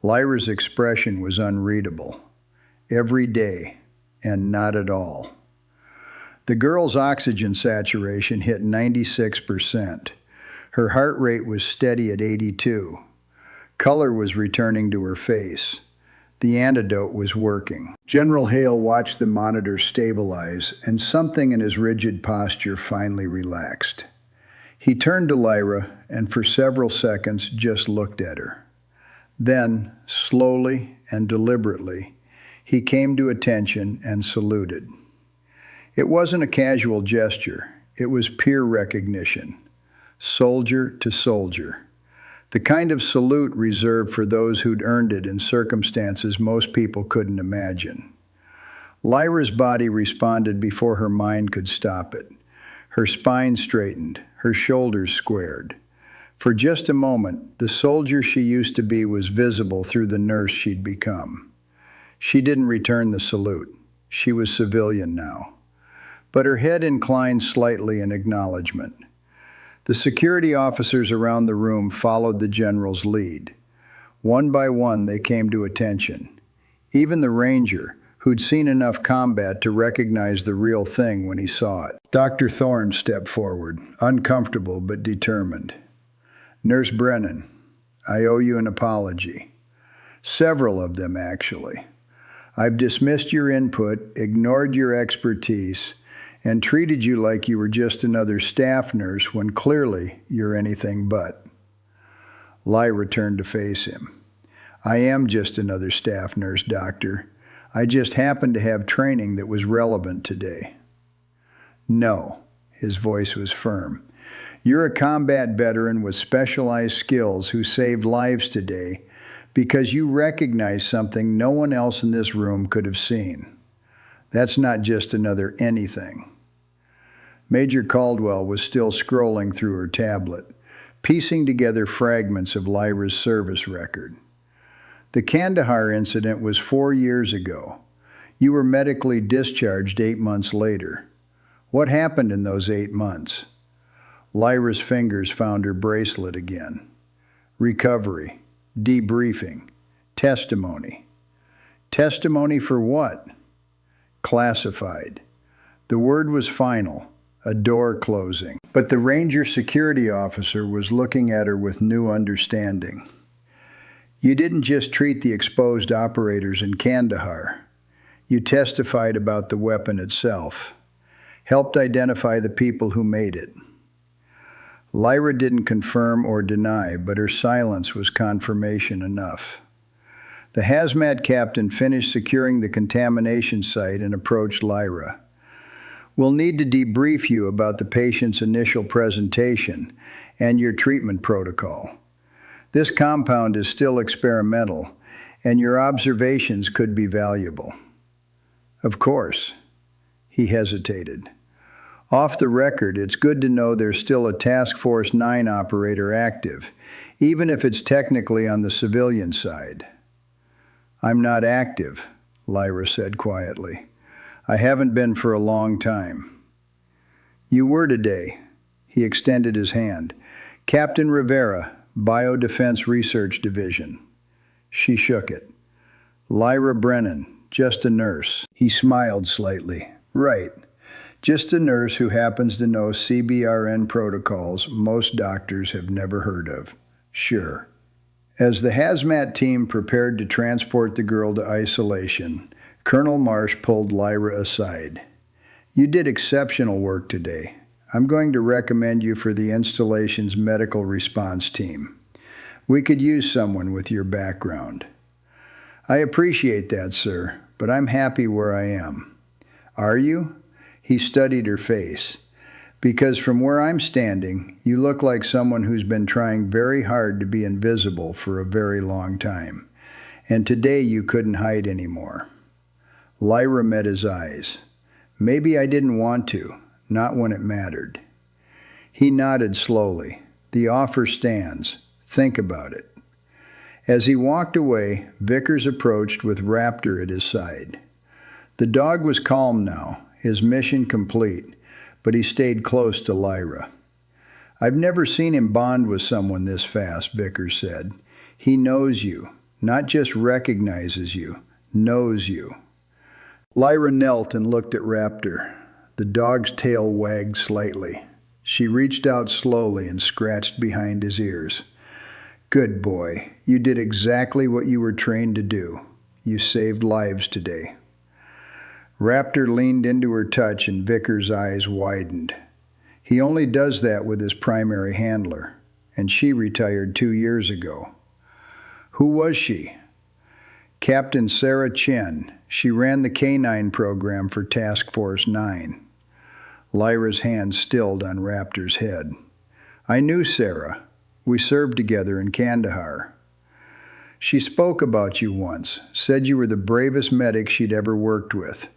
Lyra's expression was unreadable. "Every day, and not at all." The girl's oxygen saturation hit 96%. Her heart rate was steady at 82. Color was returning to her face. The antidote was working. General Hale watched the monitor stabilize, and something in his rigid posture finally relaxed. He turned to Lyra and for several seconds just looked at her. Then, slowly and deliberately, he came to attention and saluted. It wasn't a casual gesture. It was peer recognition. Soldier to soldier. The kind of salute reserved for those who'd earned it in circumstances most people couldn't imagine. Lyra's body responded before her mind could stop it. Her spine straightened, her shoulders squared. For just a moment, the soldier she used to be was visible through the nurse she'd become. She didn't return the salute. She was civilian now. But her head inclined slightly in acknowledgement. The security officers around the room followed the general's lead. One by one, they came to attention. Even the ranger, who'd seen enough combat to recognize the real thing when he saw it. Dr. Thorne stepped forward, uncomfortable but determined. "Nurse Brennan, I owe you an apology." Several of them, actually. "I've dismissed your input, ignored your expertise, and treated you like you were just another staff nurse when clearly you're anything but." Lyra turned to face him. "I am just another staff nurse, doctor. I just happened to have training that was relevant today." "No," his voice was firm. "You're a combat veteran with specialized skills who saved lives today because you recognize something no one else in this room could have seen. That's not just another anything." Major Caldwell was still scrolling through her tablet, piecing together fragments of Lyra's service record. "The Kandahar incident was 4 years ago. You were medically discharged 8 months later. What happened in those 8 months?" Lyra's fingers found her bracelet again. "Recovery, debriefing, testimony." "Testimony for what?" "Classified." The word was final, a door closing. But the ranger security officer was looking at her with new understanding. "You didn't just treat the exposed operators in Kandahar. You testified about the weapon itself, helped identify the people who made it." Lyra didn't confirm or deny, but her silence was confirmation enough. The hazmat captain finished securing the contamination site and approached Lyra. "We'll need to debrief you about the patient's initial presentation and your treatment protocol. This compound is still experimental, and your observations could be valuable." "Of course." He hesitated. Off the record, it's good to know there's still a Task Force 9 operator active, even if it's technically on the civilian side. I'm not active, Lyra said quietly. I haven't been for a long time. You were today. He extended his hand. Captain Rivera, Biodefense Research Division. She shook it. Lyra Brennan, just a nurse. He smiled slightly. Right. Just a nurse who happens to know CBRN protocols most doctors have never heard of. Sure. As the hazmat team prepared to transport the girl to isolation, Colonel Marsh pulled Lyra aside. You did exceptional work today. I'm going to recommend you for the installation's medical response team. We could use someone with your background. I appreciate that, sir, but I'm happy where I am. Are you? He studied her face. Because from where I'm standing, you look like someone who's been trying very hard to be invisible for a very long time. And today you couldn't hide anymore. Lyra met his eyes. Maybe I didn't want to, not when it mattered. He nodded slowly. The offer stands. Think about it. As he walked away, Vickers approached with Raptor at his side. The dog was calm now, his mission complete, but he stayed close to Lyra. I've never seen him bond with someone this fast, Vickers said. He knows you, not just recognizes you, knows you. Lyra knelt and looked at Raptor. The dog's tail wagged slightly. She reached out slowly and scratched behind his ears. Good boy. You did exactly what you were trained to do. You saved lives today. Raptor leaned into her touch and Vickers' eyes widened. He only does that with his primary handler, and she retired 2 years ago. Who was she? Captain Sarah Chen. She ran the K-9 program for Task Force 9. Lyra's hand stilled on Raptor's head. I knew Sarah. We served together in Kandahar. She spoke about you once, said you were the bravest medic she'd ever worked with.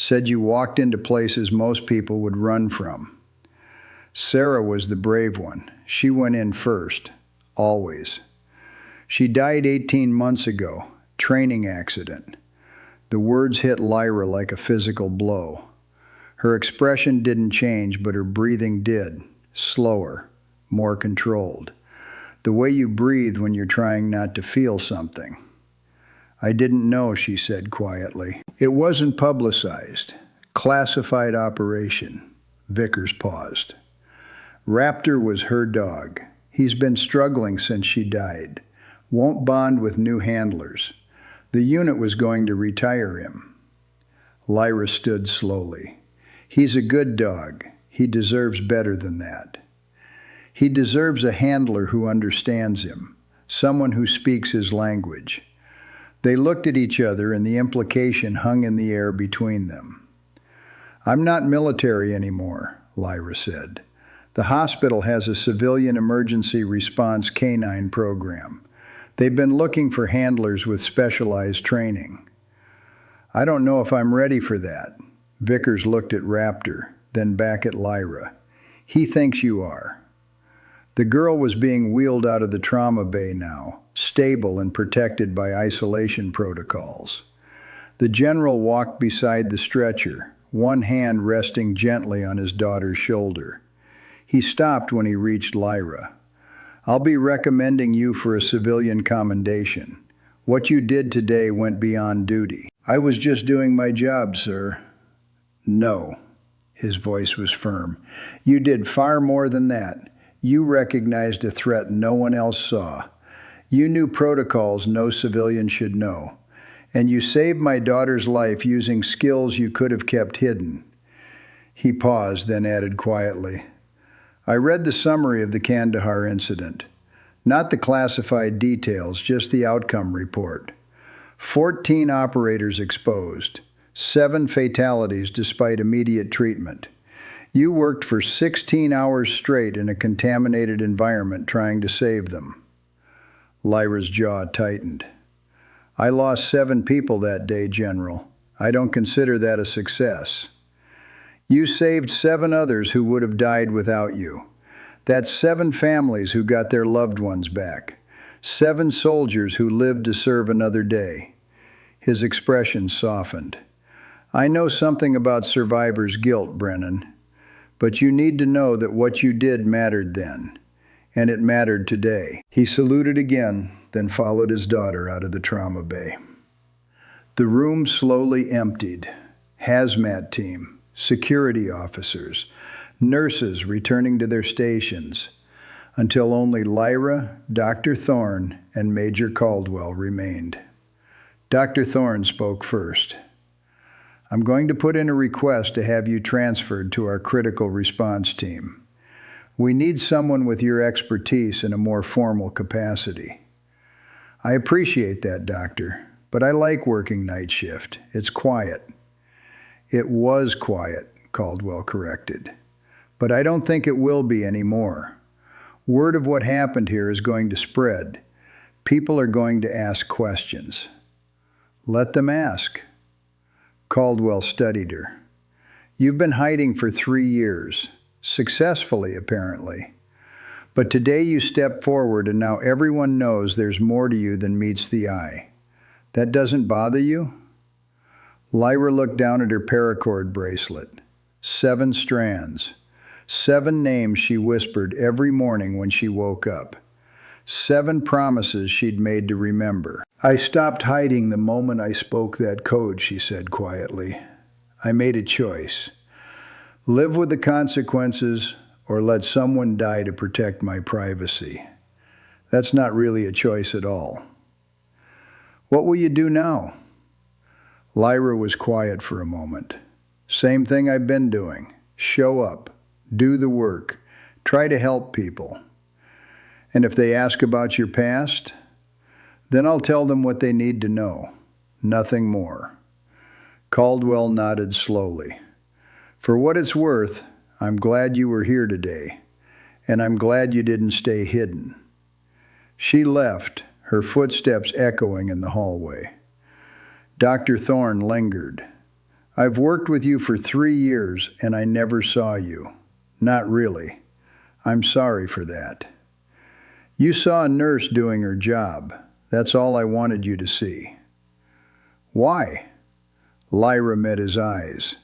Said you walked into places most people would run from. Sarah was the brave one. She went in first, always. She died 18 months ago, training accident. The words hit Lyra like a physical blow. Her expression didn't change, but her breathing did, slower, more controlled. The way you breathe when you're trying not to feel something. I didn't know, she said quietly. It wasn't publicized. Classified operation. Vickers paused. Raptor was her dog. He's been struggling since she died. Won't bond with new handlers. The unit was going to retire him. Lyra stood slowly. He's a good dog. He deserves better than that. He deserves a handler who understands him, someone who speaks his language. They looked at each other, and the implication hung in the air between them. I'm not military anymore, Lyra said. The hospital has a civilian emergency response K-9 program. They've been looking for handlers with specialized training. I don't know if I'm ready for that. Vickers looked at Raptor, then back at Lyra. He thinks you are. The girl was being wheeled out of the trauma bay now, stable and protected by isolation protocols. The general walked beside the stretcher, one hand resting gently on his daughter's shoulder. He stopped when he reached Lyra. I'll be recommending you for a civilian commendation. What you did today went beyond duty. I was just doing my job, sir. No. His voice was firm. You did far more than that. You recognized a threat no one else saw. You knew protocols no civilian should know. And you saved my daughter's life using skills you could have kept hidden. He paused, then added quietly, I read the summary of the Kandahar incident. Not the classified details, just the outcome report. 14 operators exposed. 7 fatalities despite immediate treatment. You worked for 16 hours straight in a contaminated environment trying to save them. Lyra's jaw tightened. I lost 7 people that day, General. I don't consider that a success. You saved 7 others who would have died without you. That's 7 families who got their loved ones back. 7 soldiers who lived to serve another day. His expression softened. I know something about survivor's guilt, Brennan, but you need to know that what you did mattered then, and it mattered today. He saluted again, then followed his daughter out of the trauma bay. The room slowly emptied. Hazmat team, security officers, nurses returning to their stations, until only Lyra, Dr. Thorne, and Major Caldwell remained. Dr. Thorne spoke first. I'm going to put in a request to have you transferred to our critical response team. We need someone with your expertise in a more formal capacity. I appreciate that, Doctor, but I like working night shift. It's quiet. It was quiet, Caldwell corrected. But I don't think it will be anymore. Word of what happened here is going to spread. People are going to ask questions. Let them ask. Caldwell studied her. You've been hiding for 3 years, successfully apparently. But today you step forward and now everyone knows there's more to you than meets the eye. That doesn't bother you? Lyra looked down at her paracord bracelet. 7 strands. 7 names she whispered every morning when she woke up. 7 promises she'd made to remember. I stopped hiding the moment I spoke that code, she said quietly. I made a choice. Live with the consequences or let someone die to protect my privacy. That's not really a choice at all. What will you do now? Lyra was quiet for a moment. Same thing I've been doing. Show up. Do the work. Try to help people. And if they ask about your past, then I'll tell them what they need to know. Nothing more. Caldwell nodded slowly. For what it's worth, I'm glad you were here today, and I'm glad you didn't stay hidden. She left, her footsteps echoing in the hallway. Dr. Thorne lingered. I've worked with you for 3 years, and I never saw you. Not really. I'm sorry for that. You saw a nurse doing her job. That's all I wanted you to see. Why? Lyra met his eyes.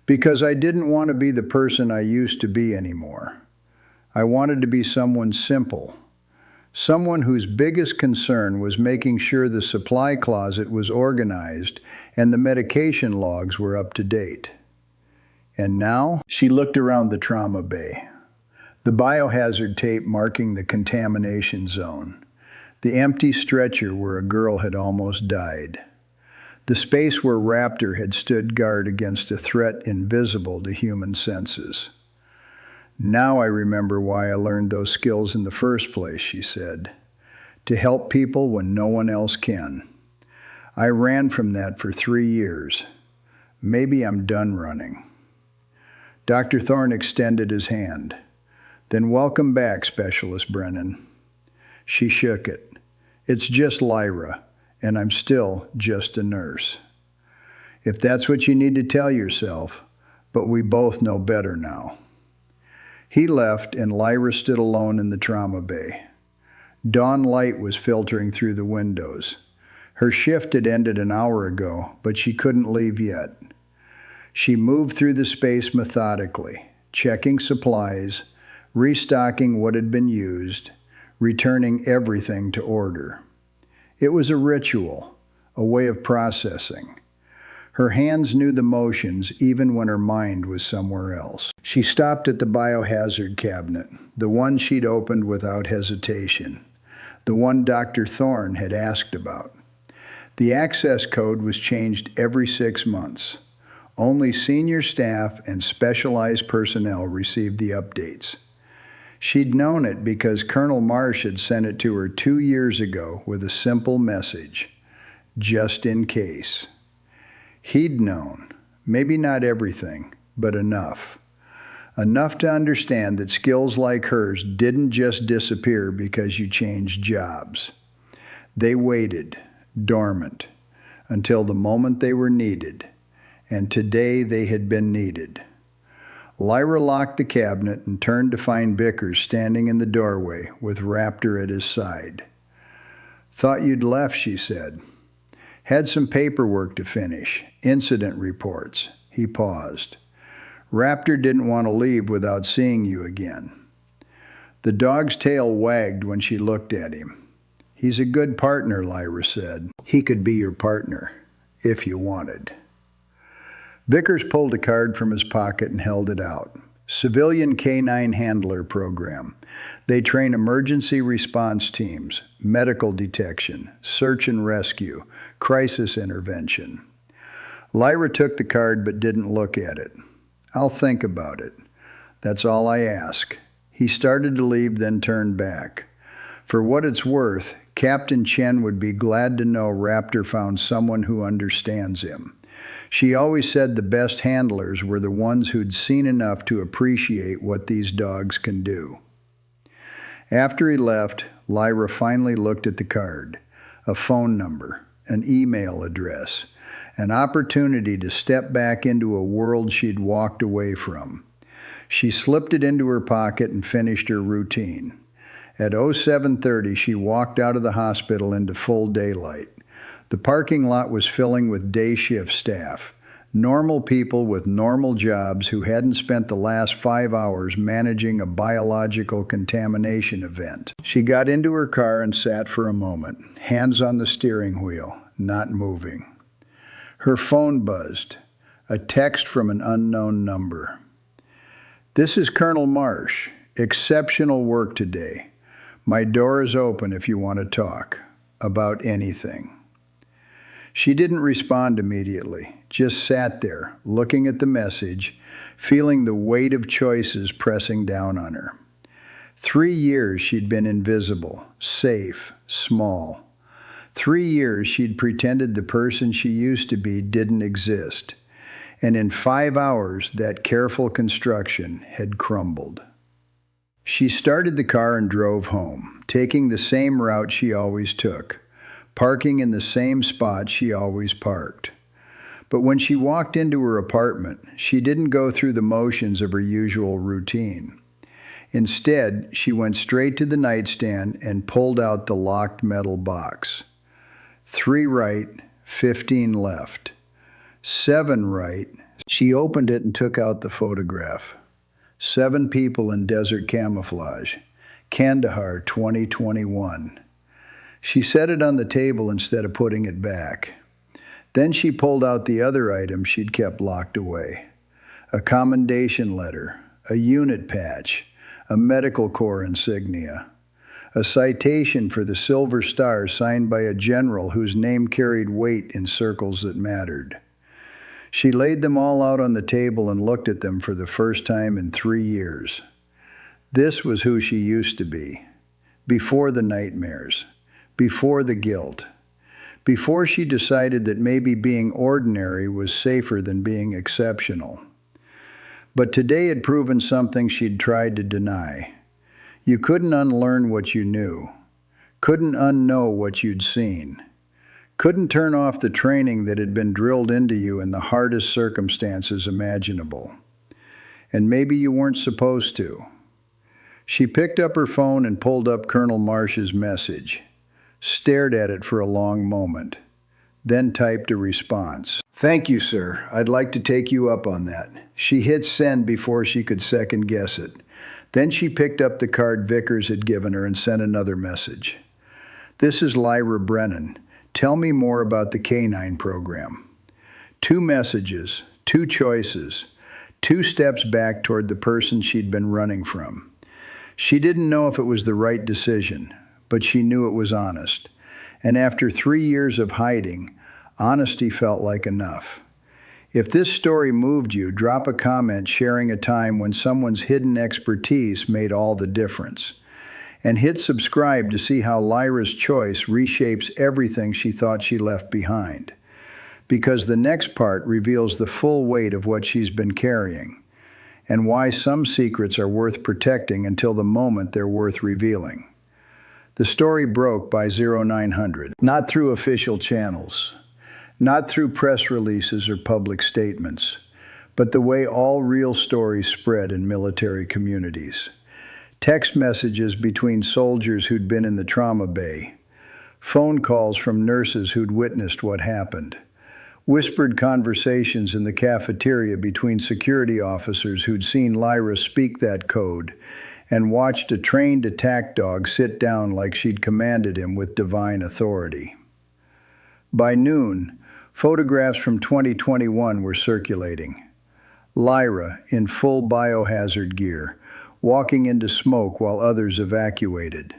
Because I didn't want to be the person I used to be anymore. I wanted to be someone simple. Someone whose biggest concern was making sure the supply closet was organized and the medication logs were up to date. And now, she looked around the trauma bay. The biohazard tape marking the contamination zone. The empty stretcher where a girl had almost died. The space where Raptor had stood guard against a threat invisible to human senses. Now I remember why I learned those skills in the first place, she said. To help people when no one else can. I ran from that for 3 years. Maybe I'm done running. Dr. Thorne extended his hand. Then welcome back, Specialist Brennan. She shook it. It's just Lyra, and I'm still just a nurse. If that's what you need to tell yourself, but we both know better now. He left, and Lyra stood alone in the trauma bay. Dawn light was filtering through the windows. Her shift had ended an hour ago, but she couldn't leave yet. She moved through the space methodically, checking supplies, restocking what had been used, returning everything to order. It was a ritual, a way of processing. Her hands knew the motions even when her mind was somewhere else. She stopped at the biohazard cabinet, the one she'd opened without hesitation, the one Dr. Thorne had asked about. The access code was changed every 6 months. Only senior staff and specialized personnel received the updates. She'd known it because Colonel Marsh had sent it to her 2 years ago with a simple message, just in case. He'd known, maybe not everything, but enough. Enough to understand that skills like hers didn't just disappear because you changed jobs. They waited, dormant, until the moment they were needed, and today they had been needed. Lyra locked the cabinet and turned to find Vickers standing in the doorway with Raptor at his side. "Thought you'd left," she said. "Had some paperwork to finish, incident reports." He paused. "Raptor didn't want to leave without seeing you again." The dog's tail wagged when she looked at him. "He's a good partner," Lyra said. "He could be your partner, if you wanted." Vickers pulled a card from his pocket and held it out. Civilian Canine Handler Program. They train emergency response teams, medical detection, search and rescue, crisis intervention. Lyra took the card but didn't look at it. "I'll think about it. That's all I ask." He started to leave, then turned back. For what it's worth, Captain Chen would be glad to know Raptor found someone who understands him. She always said the best handlers were the ones who'd seen enough to appreciate what these dogs can do. After he left, Lyra finally looked at the card. A phone number, an email address, an opportunity to step back into a world she'd walked away from. She slipped it into her pocket and finished her routine. At 07:30, she walked out of the hospital into full daylight. The parking lot was filling with day shift staff, normal people with normal jobs who hadn't spent the last 5 hours managing a biological contamination event. She got into her car and sat for a moment, hands on the steering wheel, not moving. Her phone buzzed, a text from an unknown number. "This is Colonel Marsh. Exceptional work today. My door is open if you want to talk about anything." She didn't respond immediately, just sat there, looking at the message, feeling the weight of choices pressing down on her. 3 years she'd been invisible, safe, small. 3 years she'd pretended the person she used to be didn't exist. And in 5 hours, that careful construction had crumbled. She started the car and drove home, taking the same route she always took, parking in the same spot she always parked. But when she walked into her apartment, she didn't go through the motions of her usual routine. Instead, she went straight to the nightstand and pulled out the locked metal box. 3 right, 15 left. 7 right. She opened it and took out the photograph. 7 people in desert camouflage. Kandahar 2021. She set it on the table instead of putting it back. Then she pulled out the other items she'd kept locked away. A commendation letter, a unit patch, a medical corps insignia, a citation for the Silver Star signed by a general whose name carried weight in circles that mattered. She laid them all out on the table and looked at them for the first time in 3 years. This was who she used to be, before the nightmares, before the guilt, before she decided that maybe being ordinary was safer than being exceptional. But today had proven something she'd tried to deny. You couldn't unlearn what you knew, couldn't unknow what you'd seen. Couldn't turn off the training that had been drilled into you in the hardest circumstances imaginable. And maybe you weren't supposed to. She picked up her phone and pulled up Colonel Marsh's message, stared at it for a long moment, then typed a response. "Thank you, sir. I'd like to take you up on that." She hit send before she could second guess it. Then she picked up the card Vickers had given her and sent another message. "This is Lyra Brennan. Tell me more about the Canine Program." 2 messages, 2 choices, 2 steps back toward the person she'd been running from. She didn't know if it was the right decision, but she knew it was honest. And after 3 years of hiding, honesty felt like enough. If this story moved you, drop a comment sharing a time when someone's hidden expertise made all the difference. And hit subscribe to see how Lyra's choice reshapes everything she thought she left behind. Because the next part reveals the full weight of what she's been carrying, and why some secrets are worth protecting until the moment they're worth revealing. The story broke by 0900, not through official channels, not through press releases or public statements, but the way all real stories spread in military communities. Text messages between soldiers who'd been in the trauma bay, phone calls from nurses who'd witnessed what happened, whispered conversations in the cafeteria between security officers who'd seen Lyra speak that code and watched a trained attack dog sit down like she'd commanded him with divine authority. By noon, photographs from 2021 were circulating. Lyra, in full biohazard gear, walking into smoke while others evacuated.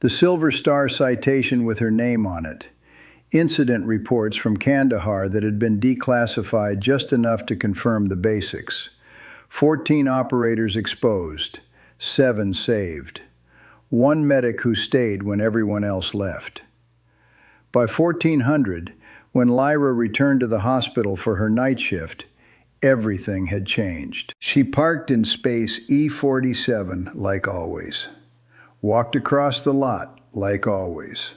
The Silver Star citation with her name on it. Incident reports from Kandahar that had been declassified just enough to confirm the basics. 14 operators exposed, 7 saved. 1 medic who stayed when everyone else left. By 1400, when Lyra returned to the hospital for her night shift, everything had changed. She parked in space E47 like always. Walked across the lot like always.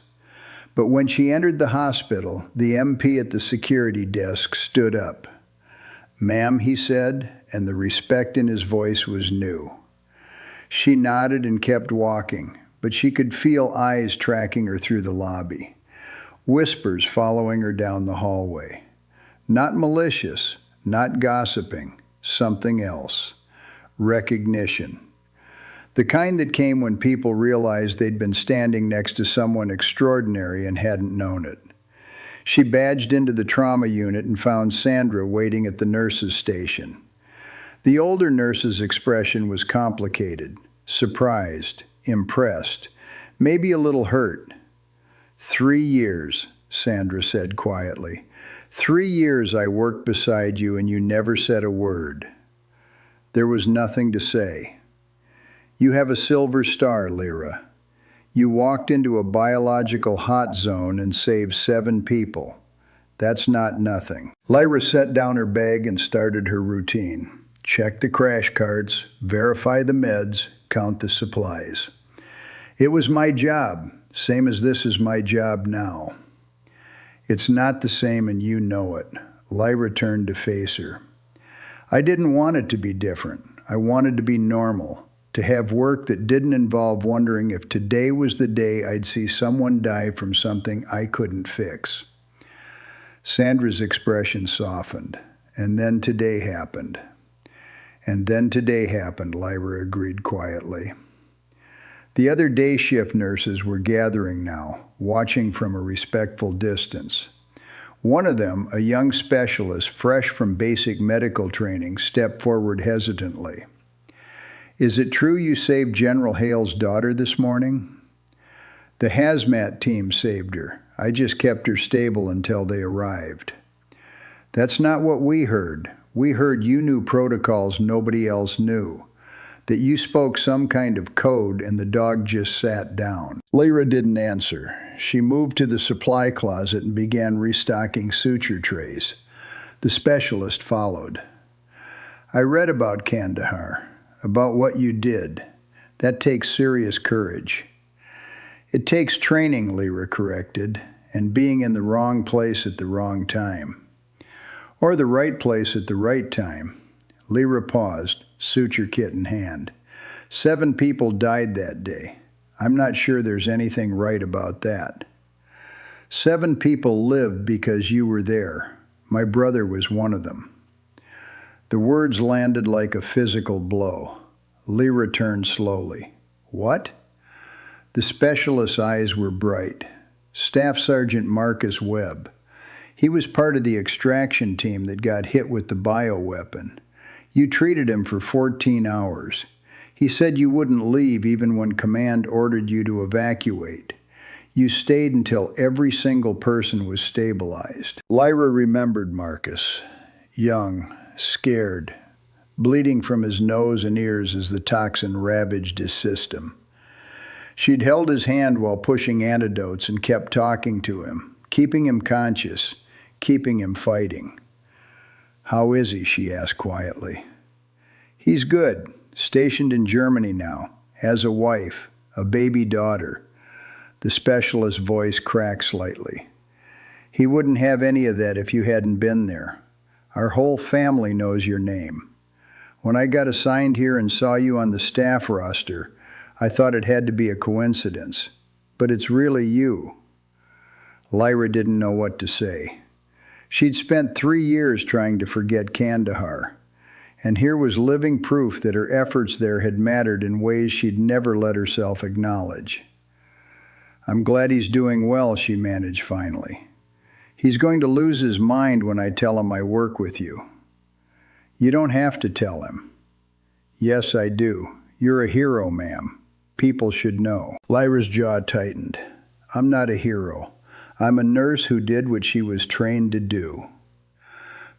But when she entered the hospital, the MP at the security desk stood up. "Ma'am," he said, and the respect in his voice was new. She nodded and kept walking, but she could feel eyes tracking her through the lobby. Whispers following her down the hallway. Not malicious, not gossiping, something else. Recognition. The kind that came when people realized they'd been standing next to someone extraordinary and hadn't known it. She badged into the trauma unit and found Sandra waiting at the nurses' station. The older nurse's expression was complicated, surprised, impressed, maybe a little hurt. 3 years, Sandra said quietly. 3 years I worked beside you and you never said a word. There was nothing to say. You have a Silver Star, Lyra. You walked into a biological hot zone and saved 7 people. That's not nothing. Lyra set down her bag and started her routine. Check the crash carts, verify the meds, count the supplies. It was my job, same as this is my job now. It's not the same and you know it. Lyra turned to face her. I didn't want it to be different. I wanted to be normal. To have work that didn't involve wondering if today was the day I'd see someone die from something I couldn't fix. Sandra's expression softened. And then today happened. And then today happened, Lyra agreed quietly. The other day shift nurses were gathering now, watching from a respectful distance. One of them, a young specialist fresh from basic medical training, stepped forward hesitantly. "Is it true you saved General Hale's daughter this morning?" "The hazmat team saved her. I just kept her stable until they arrived." "That's not what we heard. We heard you knew protocols nobody else knew. That you spoke some kind of code and the dog just sat down." Lyra didn't answer. She moved to the supply closet and began restocking suture trays. The specialist followed. "I read about Kandahar. About what you did. That takes serious courage." "It takes training," Lyra corrected, "and being in the wrong place at the wrong time." "Or the right place at the right time." Lyra paused, suture kit in hand. 7 people died that day. I'm not sure there's anything right about that. 7 people lived because you were there. My brother was one of them. The words landed like a physical blow. Lyra turned slowly. "What?" The specialist's eyes were bright. Staff Sergeant Marcus Webb. He was part of the extraction team that got hit with the bioweapon. You treated him for 14 hours. He said you wouldn't leave even when command ordered you to evacuate. You stayed until every single person was stabilized. Lyra remembered Marcus. Young, scared, bleeding from his nose and ears as the toxin ravaged his system. She'd held his hand while pushing antidotes and kept talking to him, keeping him conscious, keeping him fighting. "How is he?" she asked quietly. "He's good. Stationed in Germany now. Has a wife, a baby daughter." The specialist's voice cracked slightly. "He wouldn't have any of that if you hadn't been there. Our whole family knows your name. When I got assigned here and saw you on the staff roster, I thought it had to be a coincidence. But it's really you." Lyra didn't know what to say. She'd spent 3 years trying to forget Kandahar, and here was living proof that her efforts there had mattered in ways she'd never let herself acknowledge. "I'm glad he's doing well," she managed finally. "He's going to lose his mind when I tell him I work with you." "You don't have to tell him." "Yes, I do. You're a hero, ma'am. People should know." Lyra's jaw tightened. "I'm not a hero. I'm a nurse who did what she was trained to do."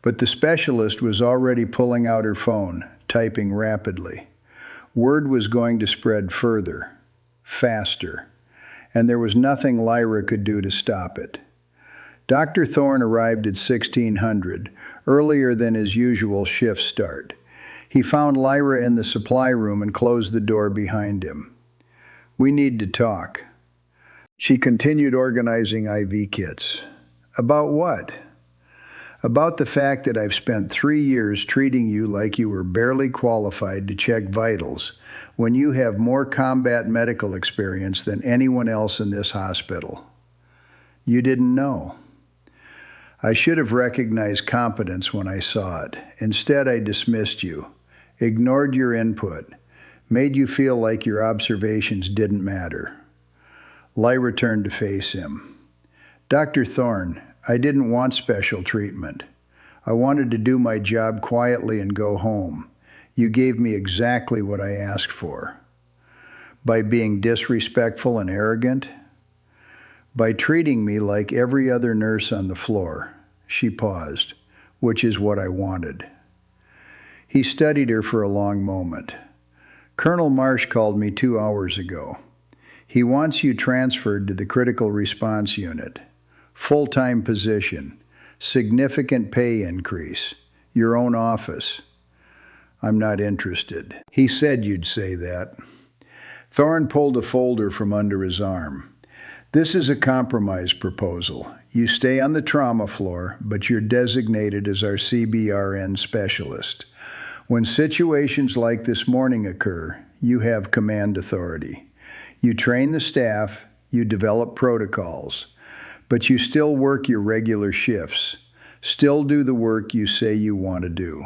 But the specialist was already pulling out her phone, typing rapidly. Word was going to spread further, faster, and there was nothing Lyra could do to stop it. Dr. Thorne arrived at 1600, earlier than his usual shift start. He found Lyra in the supply room and closed the door behind him. "We need to talk." She continued organizing IV kits. "About what?" "About the fact that I've spent 3 years treating you like you were barely qualified to check vitals when you have more combat medical experience than anyone else in this hospital." "You didn't know." "I should have recognized competence when I saw it. Instead, I dismissed you, ignored your input, made you feel like your observations didn't matter." Lyra turned to face him. "Dr. Thorne, I didn't want special treatment. I wanted to do my job quietly and go home. You gave me exactly what I asked for." "By being disrespectful and arrogant?" "By treating me like every other nurse on the floor." She paused. "Which is what I wanted." He studied her for a long moment. "Colonel Marsh called me 2 hours ago. He wants you transferred to the critical response unit. Full-time position, significant pay increase, your own office." "I'm not interested." "He said you'd say that." Thorne pulled a folder from under his arm. "This is a compromise proposal. You stay on the trauma floor, but you're designated as our CBRN specialist. When situations like this morning occur, you have command authority. You train the staff, you develop protocols, but you still work your regular shifts, still do the work you say you want to do."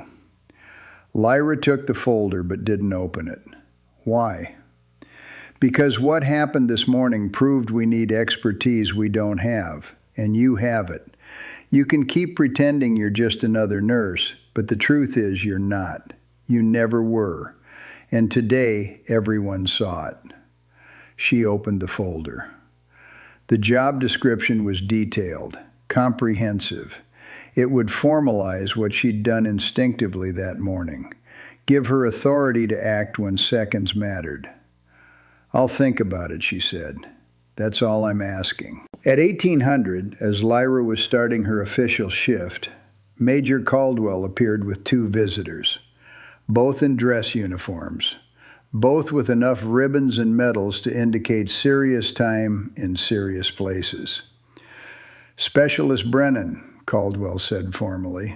Lyra took the folder but didn't open it. "Why?" "Because what happened this morning proved we need expertise we don't have, and you have it. You can keep pretending you're just another nurse, but the truth is you're not. You never were. And today, everyone saw it." She opened the folder. The job description was detailed, comprehensive. It would formalize what she'd done instinctively that morning, give her authority to act when seconds mattered. "I'll think about it," she said. "That's all I'm asking." At 1800, as Lyra was starting her official shift, Major Caldwell appeared with 2 visitors, both in dress uniforms, both with enough ribbons and medals to indicate serious time in serious places. "Specialist Brennan," Caldwell said formally.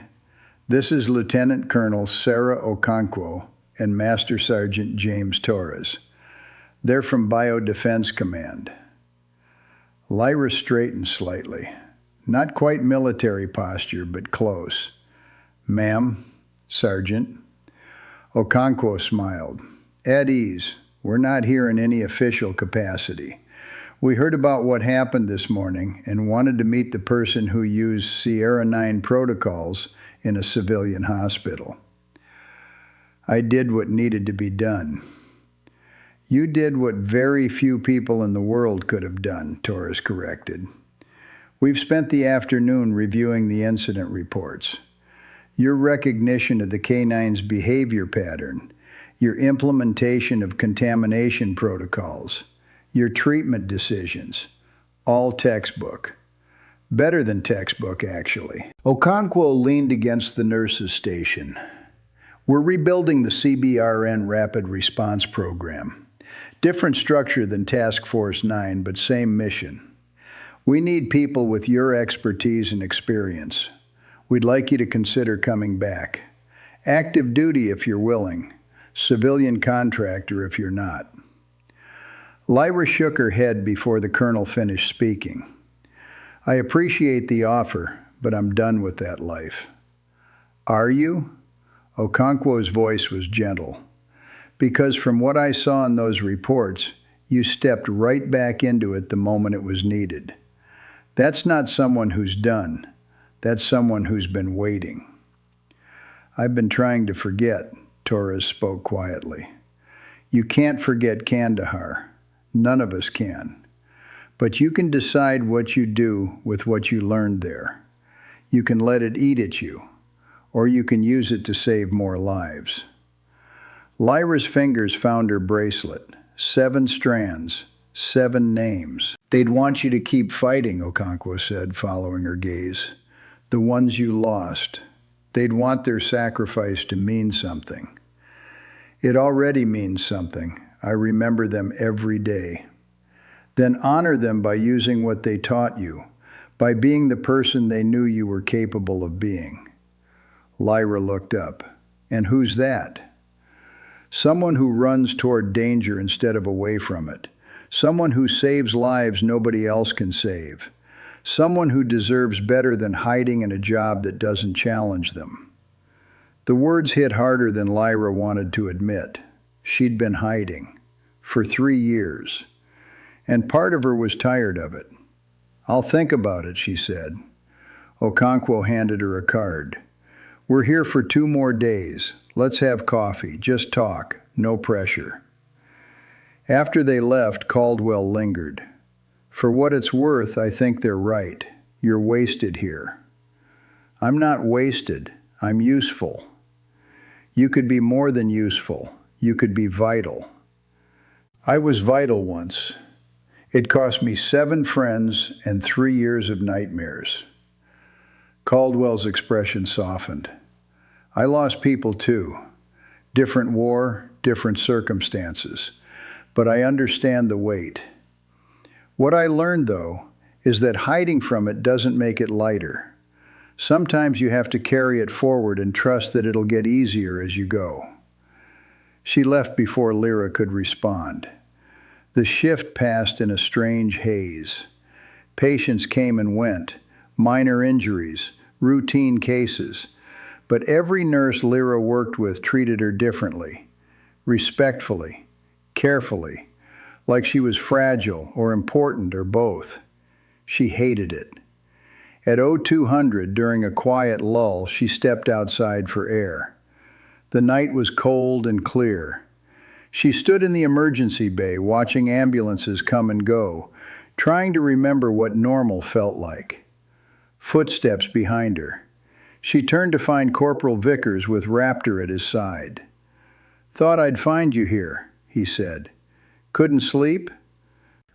"This is Lieutenant Colonel Sarah Okonkwo and Master Sergeant James Torres. They're from Biodefense Command." Lyra straightened slightly. Not quite military posture, but close. "Ma'am, Sergeant." Okonkwo smiled. "At ease. We're not here in any official capacity. We heard about what happened this morning and wanted to meet the person who used Sierra 9 protocols in a civilian hospital." "I did what needed to be done." "You did what very few people in the world could have done," Torres corrected. "We've spent the afternoon reviewing the incident reports. Your recognition of the K-9's behavior pattern, your implementation of contamination protocols, your treatment decisions, all textbook. Better than textbook, actually." Okonkwo leaned against the nurse's station. "We're rebuilding the CBRN Rapid Response Program. Different structure than Task Force 9, but same mission. We need people with your expertise and experience. We'd like you to consider coming back. Active duty if you're willing. Civilian contractor if you're not." Lyra shook her head before the colonel finished speaking. "I appreciate the offer, but I'm done with that life." "Are you?" Okonkwo's voice was gentle. "Because from what I saw in those reports, you stepped right back into it the moment it was needed. That's not someone who's done. That's someone who's been waiting." "I've been trying to forget," Torres spoke quietly. "You can't forget Kandahar. None of us can. But you can decide what you do with what you learned there. You can let it eat at you, or you can use it to save more lives." Lyra's fingers found her bracelet. 7 strands, 7 names. "They'd want you to keep fighting," Okonkwo said, following her gaze. "The ones you lost. They'd want their sacrifice to mean something." "It already means something. I remember them every day." "Then honor them by using what they taught you, by being the person they knew you were capable of being." Lyra looked up. "And who's that?" "Someone who runs toward danger instead of away from it. Someone who saves lives nobody else can save. Someone who deserves better than hiding in a job that doesn't challenge them." The words hit harder than Lyra wanted to admit. She'd been hiding. For 3 years. And part of her was tired of it. "I'll think about it," she said. Okonkwo handed her a card. "We're here for 2 more days. Let's have coffee. Just talk. No pressure." After they left, Caldwell lingered. "For what it's worth, I think they're right. You're wasted here." "I'm not wasted. I'm useful." "You could be more than useful. You could be vital." "I was vital once. It cost me 7 friends and 3 years of nightmares." Caldwell's expression softened. "I lost people too. Different war, different circumstances. But I understand the weight. What I learned, though, is that hiding from it doesn't make it lighter. Sometimes you have to carry it forward and trust that it'll get easier as you go." She left before Lyra could respond. The shift passed in a strange haze. Patients came and went, minor injuries, routine cases. But every nurse Lyra worked with treated her differently, respectfully, carefully, like she was fragile or important or both. She hated it. At 0200, during a quiet lull, she stepped outside for air. The night was cold and clear. She stood in the emergency bay watching ambulances come and go, trying to remember what normal felt like. Footsteps behind her. She turned to find Corporal Vickers with Raptor at his side. "Thought I'd find you here," he said. "Couldn't sleep?"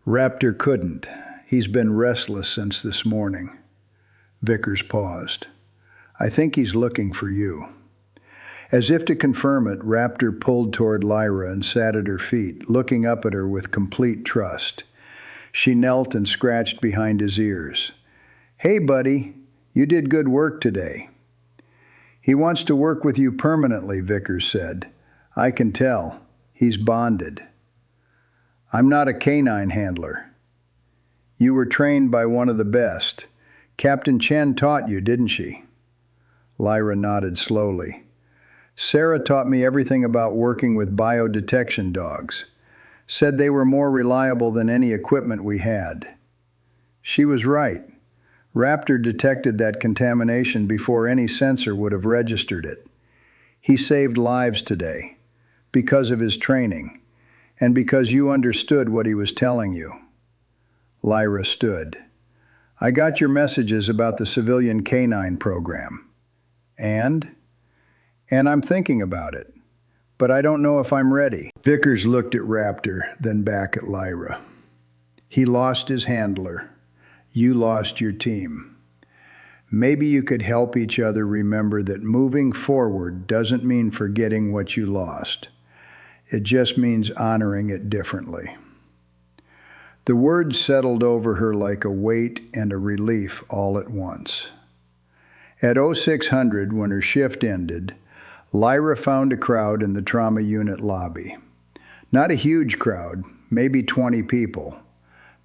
Raptor couldn't. He's been restless since this morning. Vickers paused. "I think he's looking for you." As if to confirm it, Raptor pulled toward Lyra and sat at her feet, looking up at her with complete trust. She knelt and scratched behind his ears. "Hey, buddy, you did good work today." "He wants to work with you permanently," Vickers said. "I can tell. He's bonded." "I'm not a canine handler." "You were trained by one of the best. Captain Chen taught you, didn't she?" Lyra nodded slowly. "Sarah taught me everything about working with biodetection dogs. Said they were more reliable than any equipment we had." She was right. Raptor detected that contamination before any sensor would have registered it. He saved lives today, because of his training, and because you understood what he was telling you. Lyra stood. "I got your messages about the civilian canine program. And I'm thinking about it. But I don't know if I'm ready." Vickers looked at Raptor, then back at Lyra. "He lost his handler. You lost your team. Maybe you could help each other remember that moving forward doesn't mean forgetting what you lost. It just means honoring it differently." The words settled over her like a weight and a relief all at once. At 0600, when her shift ended, Lyra found a crowd in the trauma unit lobby. Not a huge crowd, maybe 20 people,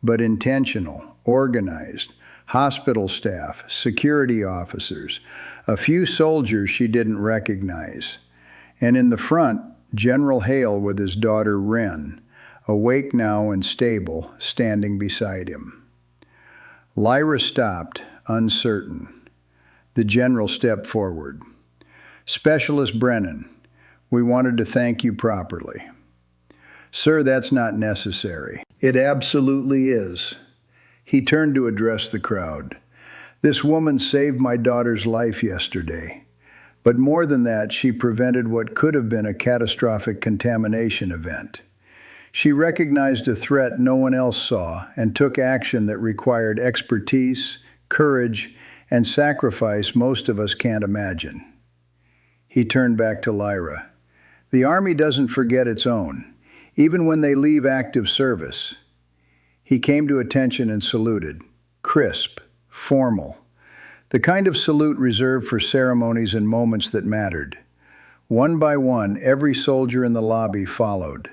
but intentional, organized, hospital staff, security officers, a few soldiers she didn't recognize. And in the front, General Hale with his daughter Wren, awake now and stable, standing beside him. Lyra stopped, uncertain. The general stepped forward. "Specialist Brennan, we wanted to thank you properly." "Sir, that's not necessary." "It absolutely is." He turned to address the crowd. "This woman saved my daughter's life yesterday. But more than that, she prevented what could have been a catastrophic contamination event. She recognized a threat no one else saw and took action that required expertise, courage, and sacrifice most of us can't imagine." He turned back to Lyra. "The Army doesn't forget its own, even when they leave active service." He came to attention and saluted, crisp, formal, the kind of salute reserved for ceremonies and moments that mattered. One by one, every soldier in the lobby followed.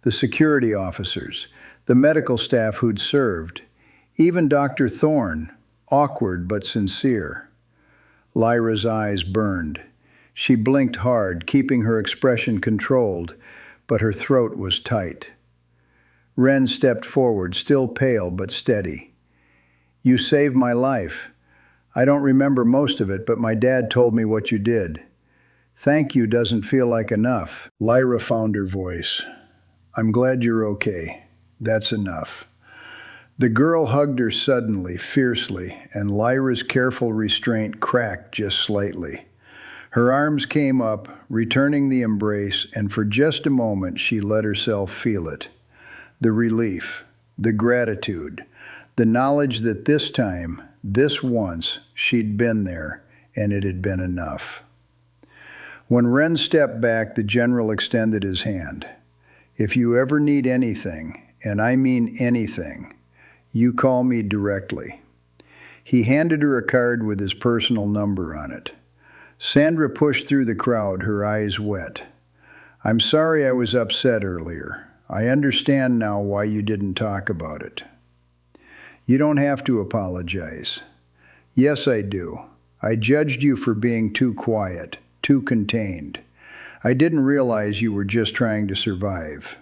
The security officers, the medical staff who'd served, even Dr. Thorne, awkward but sincere. Lyra's eyes burned. She blinked hard, keeping her expression controlled, but her throat was tight. Wren stepped forward, still pale but steady. "You saved my life. I don't remember most of it, but my dad told me what you did. Thank you doesn't feel like enough." Lyra found her voice. "I'm glad you're okay. That's enough." The girl hugged her suddenly, fiercely, and Lyra's careful restraint cracked just slightly. Her arms came up, returning the embrace, and for just a moment she let herself feel it. The relief, the gratitude, the knowledge that this time, this once, she'd been there, and it had been enough. When Wren stepped back, the general extended his hand. "If you ever need anything, and I mean anything, you call me directly." He handed her a card with his personal number on it. Sandra pushed through the crowd, her eyes wet. "I'm sorry I was upset earlier. I understand now why you didn't talk about it." "You don't have to apologize." "Yes, I do. I judged you for being too quiet, too contained. I didn't realize you were just trying to survive."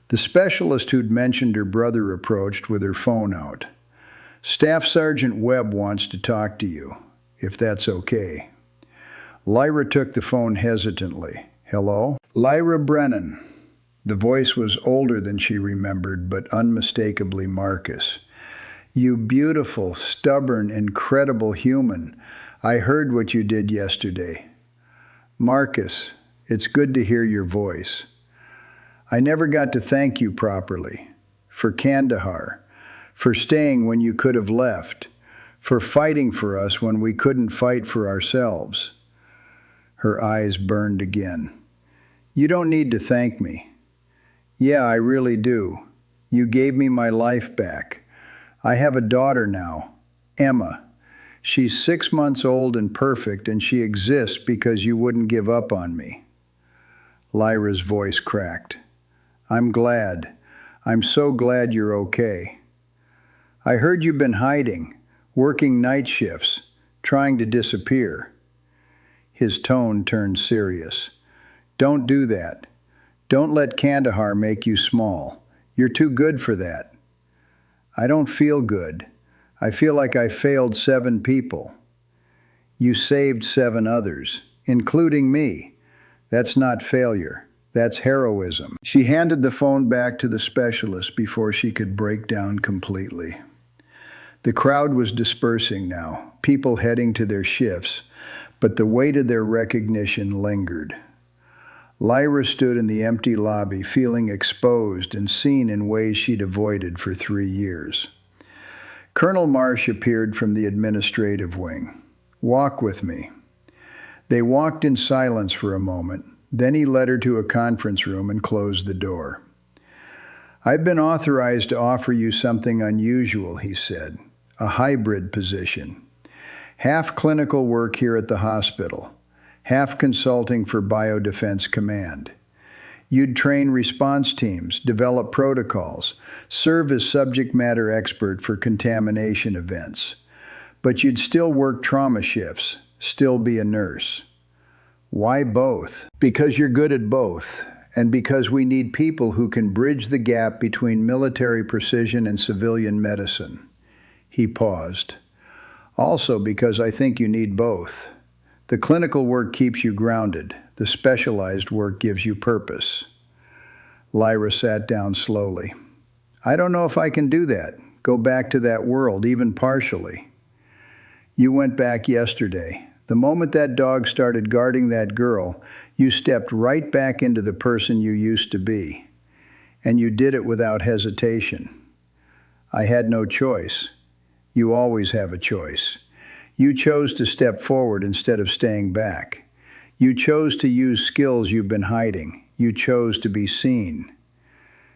The specialist who'd mentioned her brother approached with her phone out. "Staff Sergeant Webb wants to talk to you, if that's okay." Lyra took the phone hesitantly. "Hello?" "Lyra Brennan." The voice was older than she remembered, but unmistakably Marcus. "You beautiful, stubborn, incredible human. I heard what you did yesterday." "Marcus, it's good to hear your voice. I never got to thank you properly. For Kandahar, for staying when you could have left, for fighting for us when we couldn't fight for ourselves." Her eyes burned again. "You don't need to thank me." "Yeah, I really do. You gave me my life back. I have a daughter now, Emma. She's 6 months old and perfect, and she exists because you wouldn't give up on me." Lyra's voice cracked. "I'm glad. I'm so glad you're okay. I heard you've been hiding, working night shifts, trying to disappear." His tone turned serious. "Don't do that. Don't let Kandahar make you small. You're too good for that." "I don't feel good. I feel like I failed 7 people." "You saved 7 others, including me. That's not failure. That's heroism." She handed the phone back to the specialist before she could break down completely. The crowd was dispersing now, people heading to their shifts, but the weight of their recognition lingered. Lyra stood in the empty lobby, feeling exposed and seen in ways she'd avoided for 3 years. Colonel Marsh appeared from the administrative wing. "Walk with me." They walked in silence for a moment. Then he led her to a conference room and closed the door. "I've been authorized to offer you something unusual," he said, "a hybrid position. Half clinical work here at the hospital, half consulting for Biodefense Command. You'd train response teams, develop protocols, serve as subject matter expert for contamination events. But you'd still work trauma shifts, still be a nurse. Why both? Because you're good at both, and because we need people who can bridge the gap between military precision and civilian medicine. He paused. Also because I think you need both. The clinical work keeps you grounded. The specialized work gives you purpose. Lyra sat down slowly. I don't know if I can do that. Go back to that world, even partially. You went back yesterday. The moment that dog started guarding that girl, you stepped right back into the person you used to be. And you did it without hesitation. I had no choice. You always have a choice. You chose to step forward instead of staying back. You chose to use skills you've been hiding. You chose to be seen.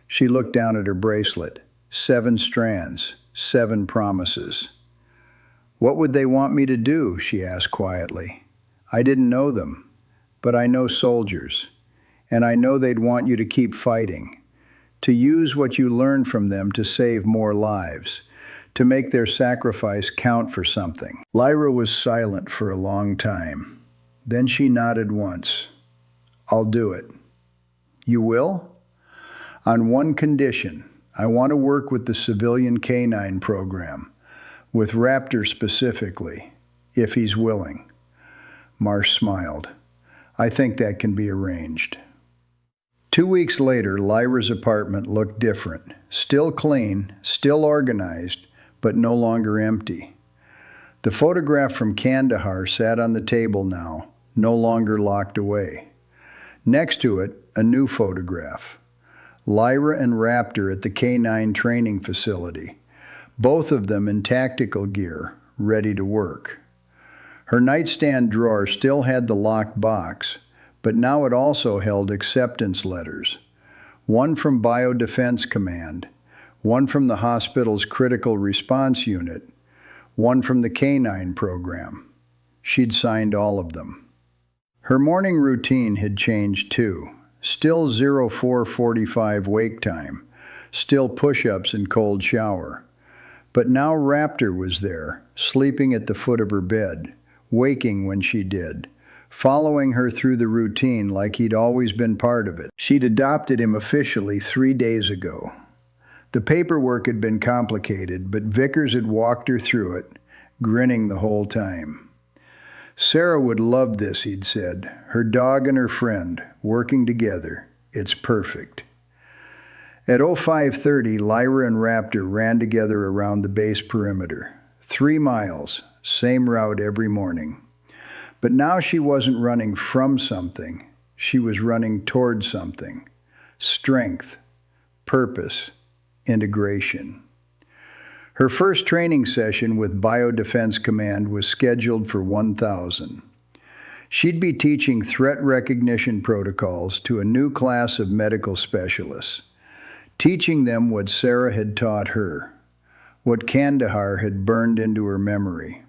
She looked down at her bracelet. 7 strands, 7 promises. What would they want me to do? She asked quietly. I didn't know them, but I know soldiers, and I know they'd want you to keep fighting, to use what you learned from them to save more lives, to make their sacrifice count for something. Lyra was silent for a long time. Then she nodded once. I'll do it. You will? On one condition. I want to work with the civilian canine program, with Raptor specifically, if he's willing. Marsh smiled. I think that can be arranged. 2 weeks later, Lyra's apartment looked different. Still clean, still organized, but no longer empty. The photograph from Kandahar sat on the table now, no longer locked away. Next to it, a new photograph. Lyra and Raptor at the K9 training facility, both of them in tactical gear, ready to work. Her nightstand drawer still had the locked box, but now it also held acceptance letters. One from Biodefense Command, one from the hospital's critical response unit, one from the K9 program. She'd signed all of them. Her morning routine had changed too. Still 04:45 wake time, still push-ups and cold shower. But now Raptor was there, sleeping at the foot of her bed, waking when she did, following her through the routine like he'd always been part of it. She'd adopted him officially 3 days ago. The paperwork had been complicated, but Vickers had walked her through it, grinning the whole time. Sarah would love this, he'd said. Her dog and her friend, working together. It's perfect. At 05:30, Lyra and Raptor ran together around the base perimeter. 3 miles, same route every morning. But now she wasn't running from something. She was running toward something. Strength, purpose, integration. Her first training session with Biodefense Command was scheduled for 1,000. She'd be teaching threat recognition protocols to a new class of medical specialists, teaching them what Sarah had taught her, what Kandahar had burned into her memory.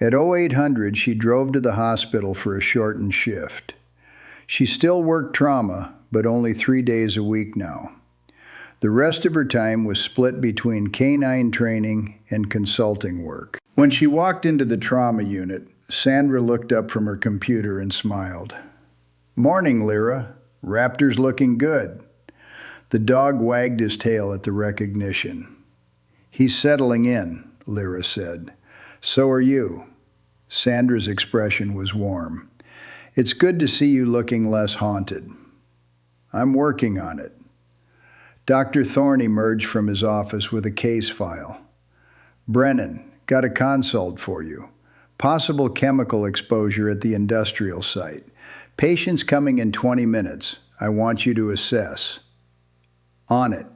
At 0800, she drove to the hospital for a shortened shift. She still worked trauma, but only 3 days a week now. The rest of her time was split between K9 training and consulting work. When she walked into the trauma unit, Sandra looked up from her computer and smiled. Morning, Lyra. Raptor's looking good. The dog wagged his tail at the recognition. He's settling in, Lyra said. So are you. Sandra's expression was warm. It's good to see you looking less haunted. I'm working on it. Dr. Thorne emerged from his office with a case file. Brennan, got a consult for you. Possible chemical exposure at the industrial site. Patient's coming in 20 minutes. I want you to assess. On it.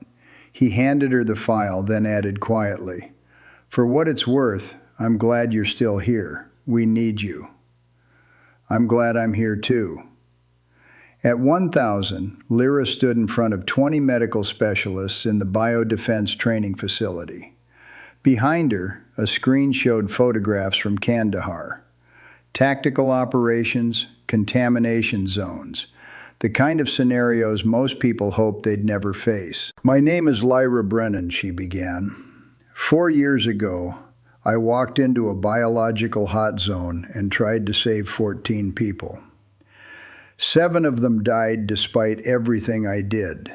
He handed her the file, then added quietly, For what it's worth, I'm glad you're still here. We need you. I'm glad I'm here too. At 1,000, Lyra stood in front of 20 medical specialists in the biodefense training facility. Behind her, a screen showed photographs from Kandahar. Tactical operations, contamination zones, the kind of scenarios most people hope they'd never face. "My name is Lyra Brennan," she began. "4 years ago, I walked into a biological hot zone and tried to save 14 people. 7 of them died despite everything I did.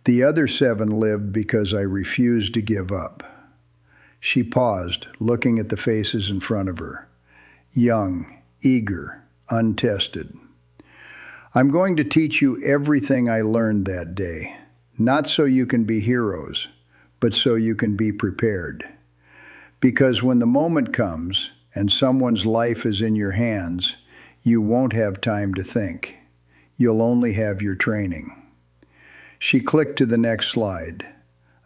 The other 7 lived because I refused to give up." She paused, looking at the faces in front of her. Young, eager, untested. "I'm going to teach you everything I learned that day, not so you can be heroes, but so you can be prepared. Because when the moment comes and someone's life is in your hands, you won't have time to think. You'll only have your training." She clicked to the next slide,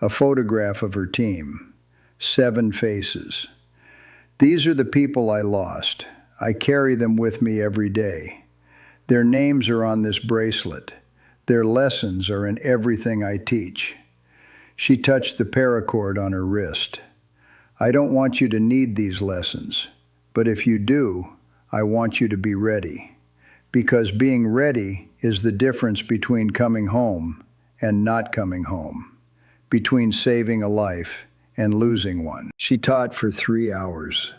a photograph of her team, 7 faces. "These are the people I lost. I carry them with me every day. Their names are on this bracelet. Their lessons are in everything I teach." She touched the paracord on her wrist. "I don't want you to need these lessons, but if you do, I want you to be ready. Because being ready is the difference between coming home and not coming home, between saving a life and losing one." She taught for 3 hours.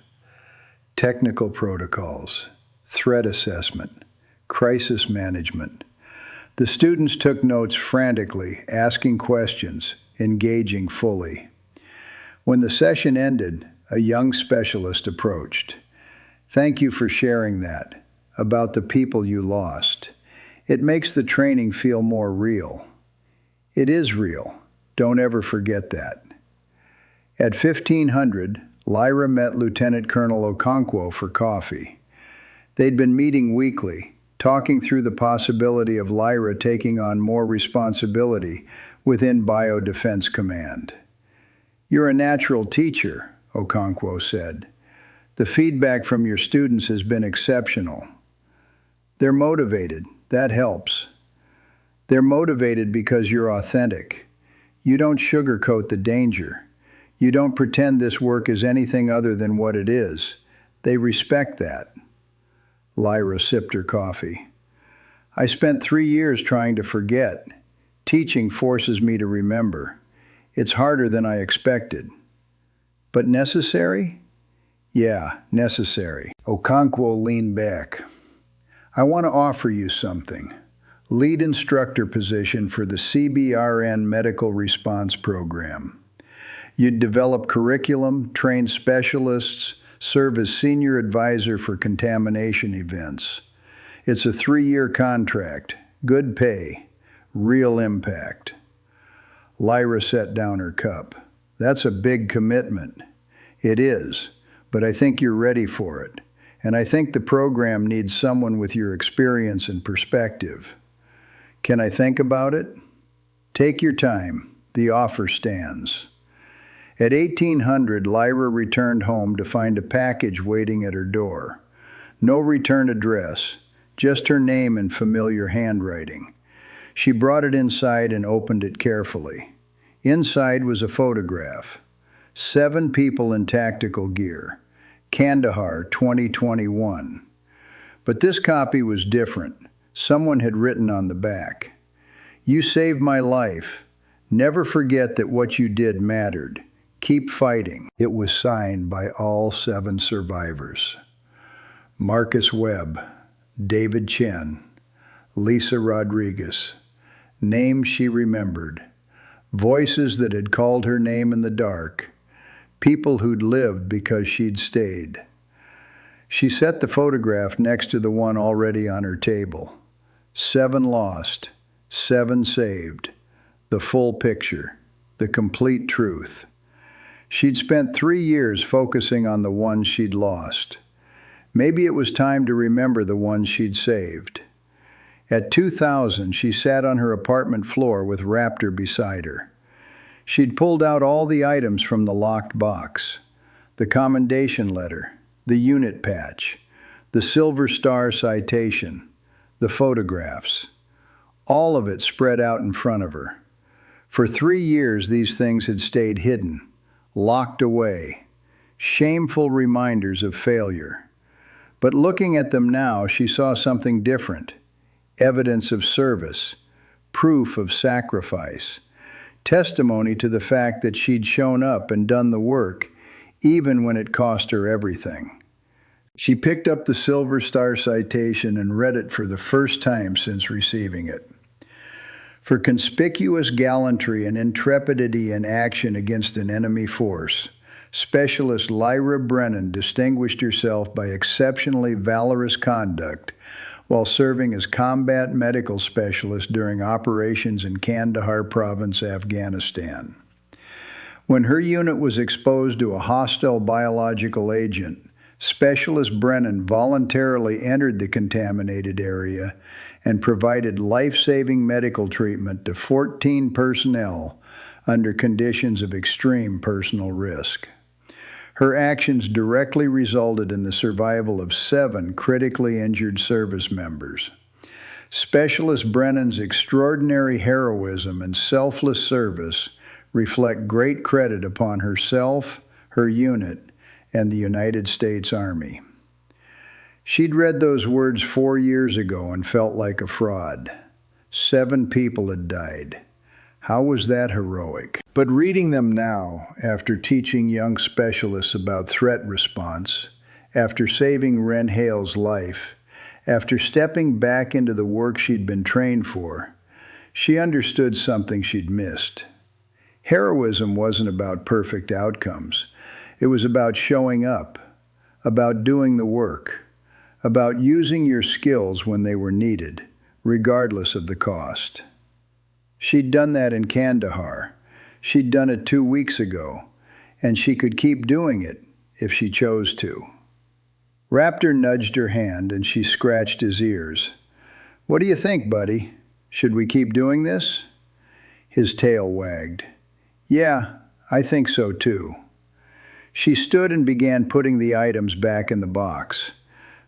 Technical protocols, threat assessment, crisis management. The students took notes frantically, asking questions, engaging fully. When the session ended, a young specialist approached. "Thank you for sharing that, about the people you lost. It makes the training feel more real." It is real. Don't ever forget that. At 1500, Lyra met Lieutenant Colonel Okonkwo for coffee. They'd been meeting weekly, talking through the possibility of Lyra taking on more responsibility within Biodefense Command. "You're a natural teacher," Okonkwo said. "The feedback from your students has been exceptional. They're motivated. That helps. They're motivated because you're authentic. You don't sugarcoat the danger. You don't pretend this work is anything other than what it is. They respect that." Lyra sipped her coffee. "I spent 3 years trying to forget. Teaching forces me to remember. It's harder than I expected. But necessary? Yeah, necessary." Okonkwo leaned back. "I want to offer you something. Lead instructor position for the CBRN Medical Response Program. You'd develop curriculum, train specialists, serve as senior advisor for contamination events. It's a 3-year contract, good pay, real impact." Lyra set down her cup. "That's a big commitment." "It is, but I think you're ready for it. And I think the program needs someone with your experience and perspective." "Can I think about it?" "Take your time. The offer stands." At 1800, Lyra returned home to find a package waiting at her door. No return address, just her name in familiar handwriting. She brought it inside and opened it carefully. Inside was a photograph. 7 people in tactical gear. Kandahar 2021. But this copy was different. Someone had written on the back, "You saved my life. Never forget that what you did mattered. Keep fighting." It was signed by all 7 survivors. Marcus Webb, David Chen, Lisa Rodriguez. Names she remembered. Voices that had called her name in the dark. People who'd lived because she'd stayed. She set the photograph next to the one already on her table. 7 lost, 7 saved. The full picture, the complete truth. She'd spent 3 years focusing on the ones she'd lost. Maybe it was time to remember the ones she'd saved. At 2000, she sat on her apartment floor with Raptor beside her. She'd pulled out all the items from the locked box. The commendation letter, the unit patch, the Silver Star citation, the photographs. All of it spread out in front of her. For 3 years, these things had stayed hidden, locked away, shameful reminders of failure. But looking at them now, she saw something different: evidence of service, proof of sacrifice, testimony to the fact that she'd shown up and done the work, even when it cost her everything. She picked up the Silver Star citation and read it for the first time since receiving it. For conspicuous gallantry and intrepidity in action against an enemy force, Specialist Lyra Brennan distinguished herself by exceptionally valorous conduct while serving as combat medical specialist during operations in Kandahar Province, Afghanistan. When her unit was exposed to a hostile biological agent, Specialist Brennan voluntarily entered the contaminated area and provided life-saving medical treatment to 14 personnel under conditions of extreme personal risk. Her actions directly resulted in the survival of 7 critically injured service members. Specialist Brennan's extraordinary heroism and selfless service reflect great credit upon herself, her unit, and the United States Army. She'd read those words 4 years ago and felt like a fraud. 7 people had died. How was that heroic? But reading them now, after teaching young specialists about threat response, after saving Ren Hale's life, after stepping back into the work she'd been trained for, she understood something she'd missed. Heroism wasn't about perfect outcomes. It was about showing up, about doing the work, about using your skills when they were needed, regardless of the cost. She'd done that in Kandahar. She'd done it 2 weeks ago, and she could keep doing it if she chose to. Raptor nudged her hand and she scratched his ears. "What do you think, buddy? Should we keep doing this?" His tail wagged. "Yeah, I think so too." She stood and began putting the items back in the box.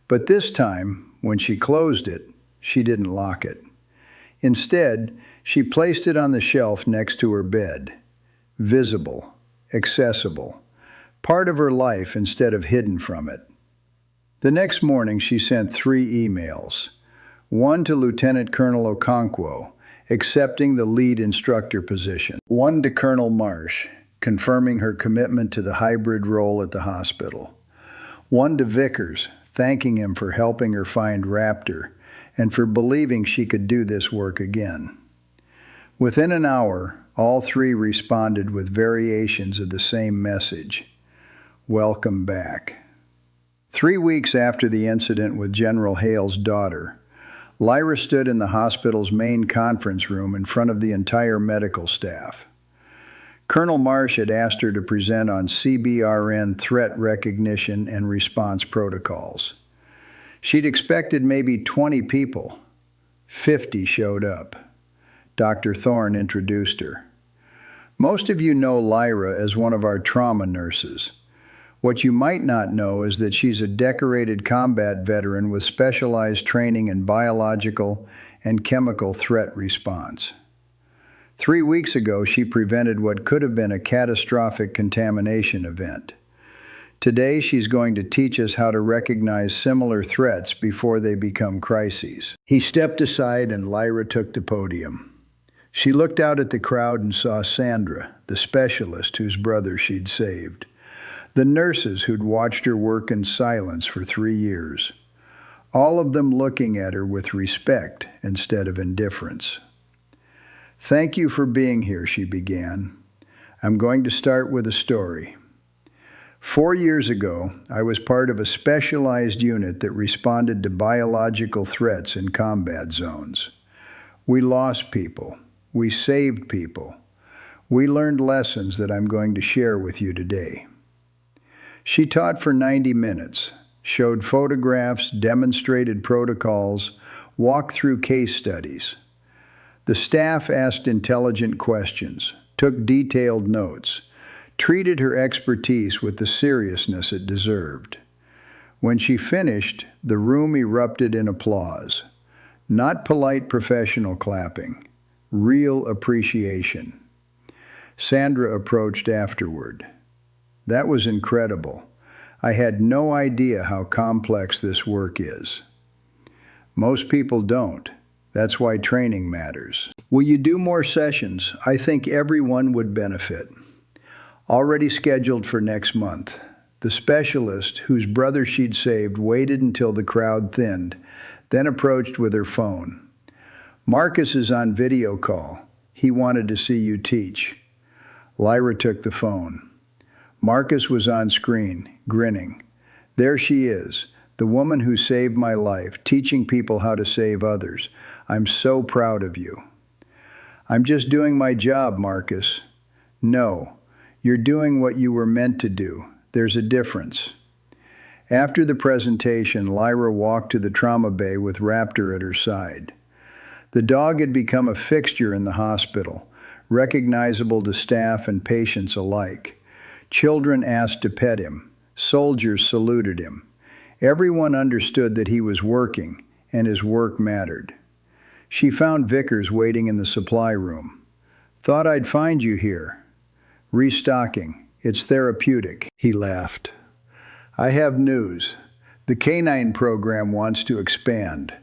But this time, when she closed it, she didn't lock it. Instead, she placed it on the shelf next to her bed. Visible, accessible, part of her life instead of hidden from it. The next morning, she sent 3 emails. One to Lieutenant Colonel Okonkwo, accepting the lead instructor position. One to Colonel Marsh, confirming her commitment to the hybrid role at the hospital. One to Vickers, thanking him for helping her find Raptor and for believing she could do this work again. Within an hour, all 3 responded with variations of the same message: "Welcome back." 3 weeks after the incident with General Hale's daughter, Lyra stood in the hospital's main conference room in front of the entire medical staff. Colonel Marsh had asked her to present on CBRN threat recognition and response protocols. She'd expected maybe 20 people. 50 showed up. Dr. Thorne introduced her. Most of you know Lyra as one of our trauma nurses. What you might not know is that she's a decorated combat veteran with specialized training in biological and chemical threat response. 3 weeks ago, she prevented what could have been a catastrophic contamination event. Today, she's going to teach us how to recognize similar threats before they become crises. He stepped aside and Lyra took the podium. She looked out at the crowd and saw Sandra, the specialist whose brother she'd saved, the nurses who'd watched her work in silence for 3 years, all of them looking at her with respect instead of indifference. "Thank you for being here," she began. "I'm going to start with a story. 4 years ago, I was part of a specialized unit that responded to biological threats in combat zones. We lost people. We saved people. We learned lessons that I'm going to share with you today." She taught for 90 minutes, showed photographs, demonstrated protocols, walked through case studies. The staff asked intelligent questions, took detailed notes, treated her expertise with the seriousness it deserved. When she finished, the room erupted in applause. Not polite professional clapping, real appreciation. Sandra approached afterward. That was incredible. I had no idea how complex this work is. Most people don't. That's why training matters. Will you do more sessions? I think everyone would benefit. Already scheduled for next month. The specialist, whose brother she'd saved, waited until the crowd thinned, then approached with her phone. Marcus is on video call. He wanted to see you teach. Lyra took the phone. Marcus was on screen, grinning. There she is, the woman who saved my life, teaching people how to save others. I'm so proud of you. I'm just doing my job, Marcus. No, you're doing what you were meant to do. There's a difference. After the presentation, Lyra walked to the trauma bay with Raptor at her side. The dog had become a fixture in the hospital, recognizable to staff and patients alike. Children asked to pet him. Soldiers saluted him. Everyone understood that he was working, and his work mattered. She found Vickers waiting in the supply room. Thought I'd find you here. Restocking. It's therapeutic. He laughed. I have news. The Canine program wants to expand.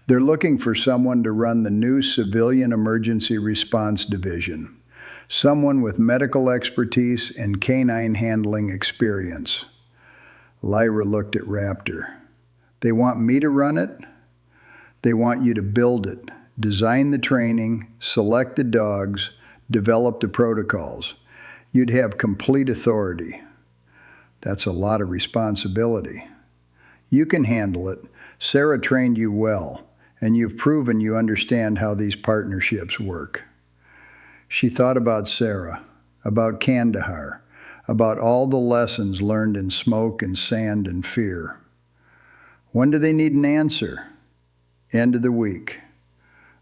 They're looking for someone to run the new Civilian Emergency Response Division. Someone with medical expertise and canine handling experience. Lyra looked at Raptor. They want me to run it? They want you to build it, design the training, select the dogs, develop the protocols. You'd have complete authority. That's a lot of responsibility. You can handle it. Sarah trained you well, and you've proven you understand how these partnerships work. She thought about Sarah, about Kandahar, about all the lessons learned in smoke and sand and fear. When do they need an answer? End of the week.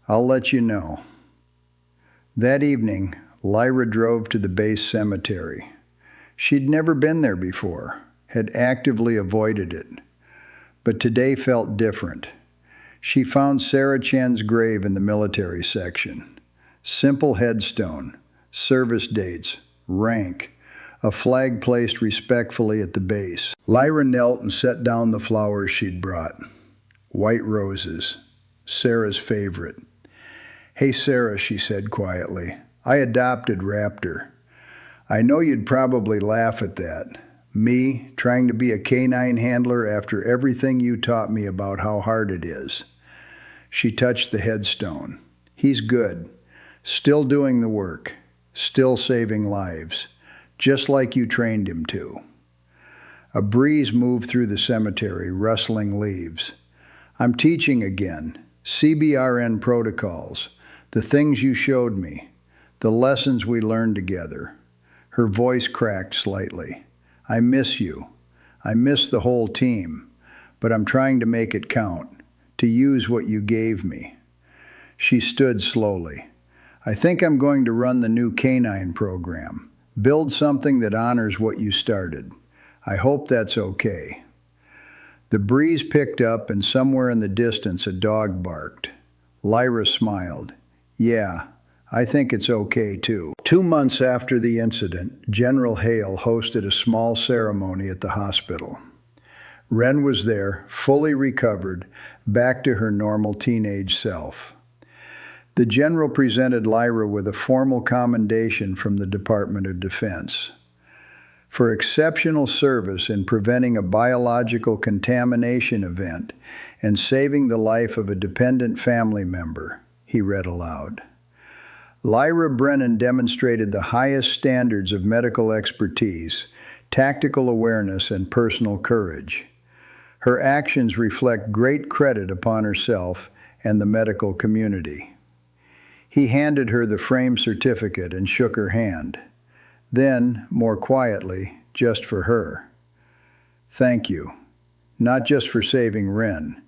I'll let you know. That evening, Lyra drove to the base cemetery. She'd never been there before, had actively avoided it. But today felt different. She found Sarah Chen's grave in the military section. Simple headstone, service dates, rank, a flag placed respectfully at the base. Lyra knelt and set down the flowers she'd brought. White roses, Sarah's favorite. Hey, Sarah, she said quietly. I adopted Raptor. I know you'd probably laugh at that. Me, trying to be a canine handler after everything you taught me about how hard it is. She touched the headstone. He's good. Still doing the work. Still saving lives. Just like you trained him to. A breeze moved through the cemetery, rustling leaves. I'm teaching again. CBRN protocols. The things you showed me. The lessons we learned together. Her voice cracked slightly. I miss you. I miss the whole team. But I'm trying to make it count. To use what you gave me. She stood slowly. I think I'm going to run the new canine program. Build something that honors what you started. I hope that's okay. The breeze picked up and somewhere in the distance a dog barked. Lyra smiled. Yeah, I think it's okay too. 2 months after the incident, General Hale hosted a small ceremony at the hospital. Wren was there, fully recovered, back to her normal teenage self. The general presented Lyra with a formal commendation from the Department of Defense. For exceptional service in preventing a biological contamination event and saving the life of a dependent family member, he read aloud. Lyra Brennan demonstrated the highest standards of medical expertise, tactical awareness, and personal courage. Her actions reflect great credit upon herself and the medical community. He handed her the framed certificate and shook her hand. Then, more quietly, just for her. Thank you. Not just for saving Wren,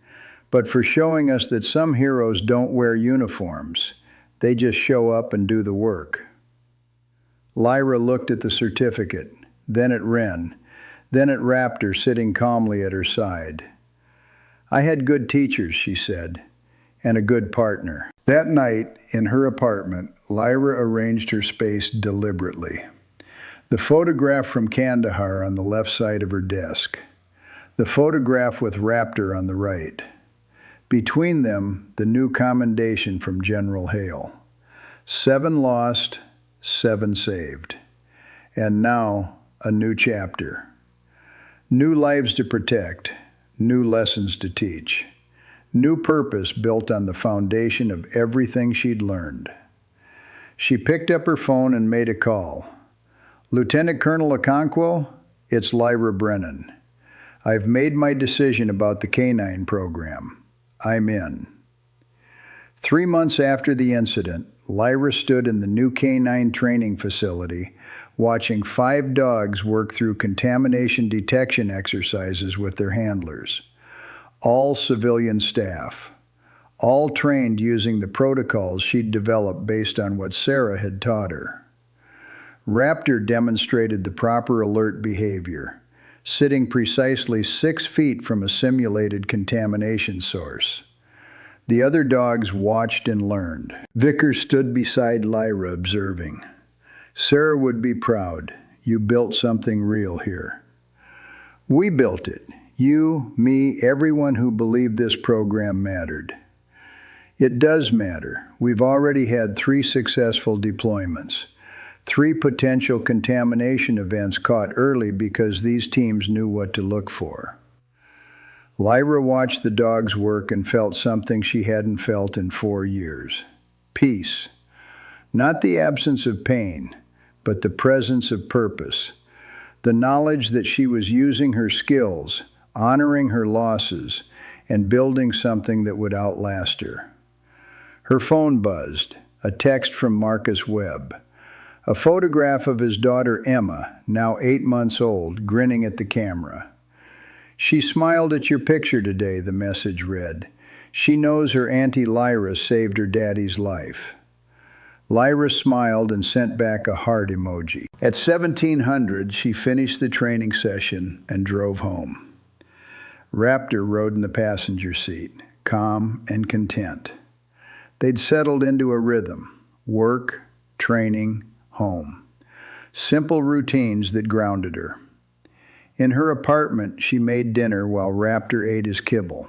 but for showing us that some heroes don't wear uniforms. They just show up and do the work. Lyra looked at the certificate, then at Wren, then at Raptor sitting calmly at her side. I had good teachers, she said, and a good partner. That night, in her apartment, Lyra arranged her space deliberately. The photograph from Kandahar on the left side of her desk. The photograph with Raptor on the right. Between them, the new commendation from General Hale. 7 lost, 7 saved. And now, a new chapter. New lives to protect, new lessons to teach. New purpose built on the foundation of everything she'd learned. She picked up her phone and made a call. Lieutenant Colonel Okonkwo, it's Lyra Brennan. I've made my decision about the K-9 program. I'm in. 3 months after the incident, Lyra stood in the new K-9 training facility watching 5 dogs work through contamination detection exercises with their handlers. All civilian staff. All trained using the protocols she'd developed based on what Sarah had taught her. Raptor demonstrated the proper alert behavior, sitting precisely 6 feet from a simulated contamination source. The other dogs watched and learned. Vickers stood beside Lyra, observing. Sarah would be proud. You built something real here. We built it. You, me, everyone who believed this program mattered. It does matter. We've already had 3 successful deployments. 3 potential contamination events caught early because these teams knew what to look for. Lyra watched the dogs work and felt something she hadn't felt in 4 years. Peace. Not the absence of pain, but the presence of purpose. The knowledge that she was using her skills, honoring her losses, and building something that would outlast her. Her phone buzzed, a text from Marcus Webb. A photograph of his daughter Emma, now 8 months old, grinning at the camera. She smiled at your picture today, the message read. She knows her Auntie Lyra saved her daddy's life. Lyra smiled and sent back a heart emoji. At 1700, she finished the training session and drove home. Raptor rode in the passenger seat, calm and content. They'd settled into a rhythm: work, training, home. Simple routines that grounded her. In her apartment, she made dinner while Raptor ate his kibble.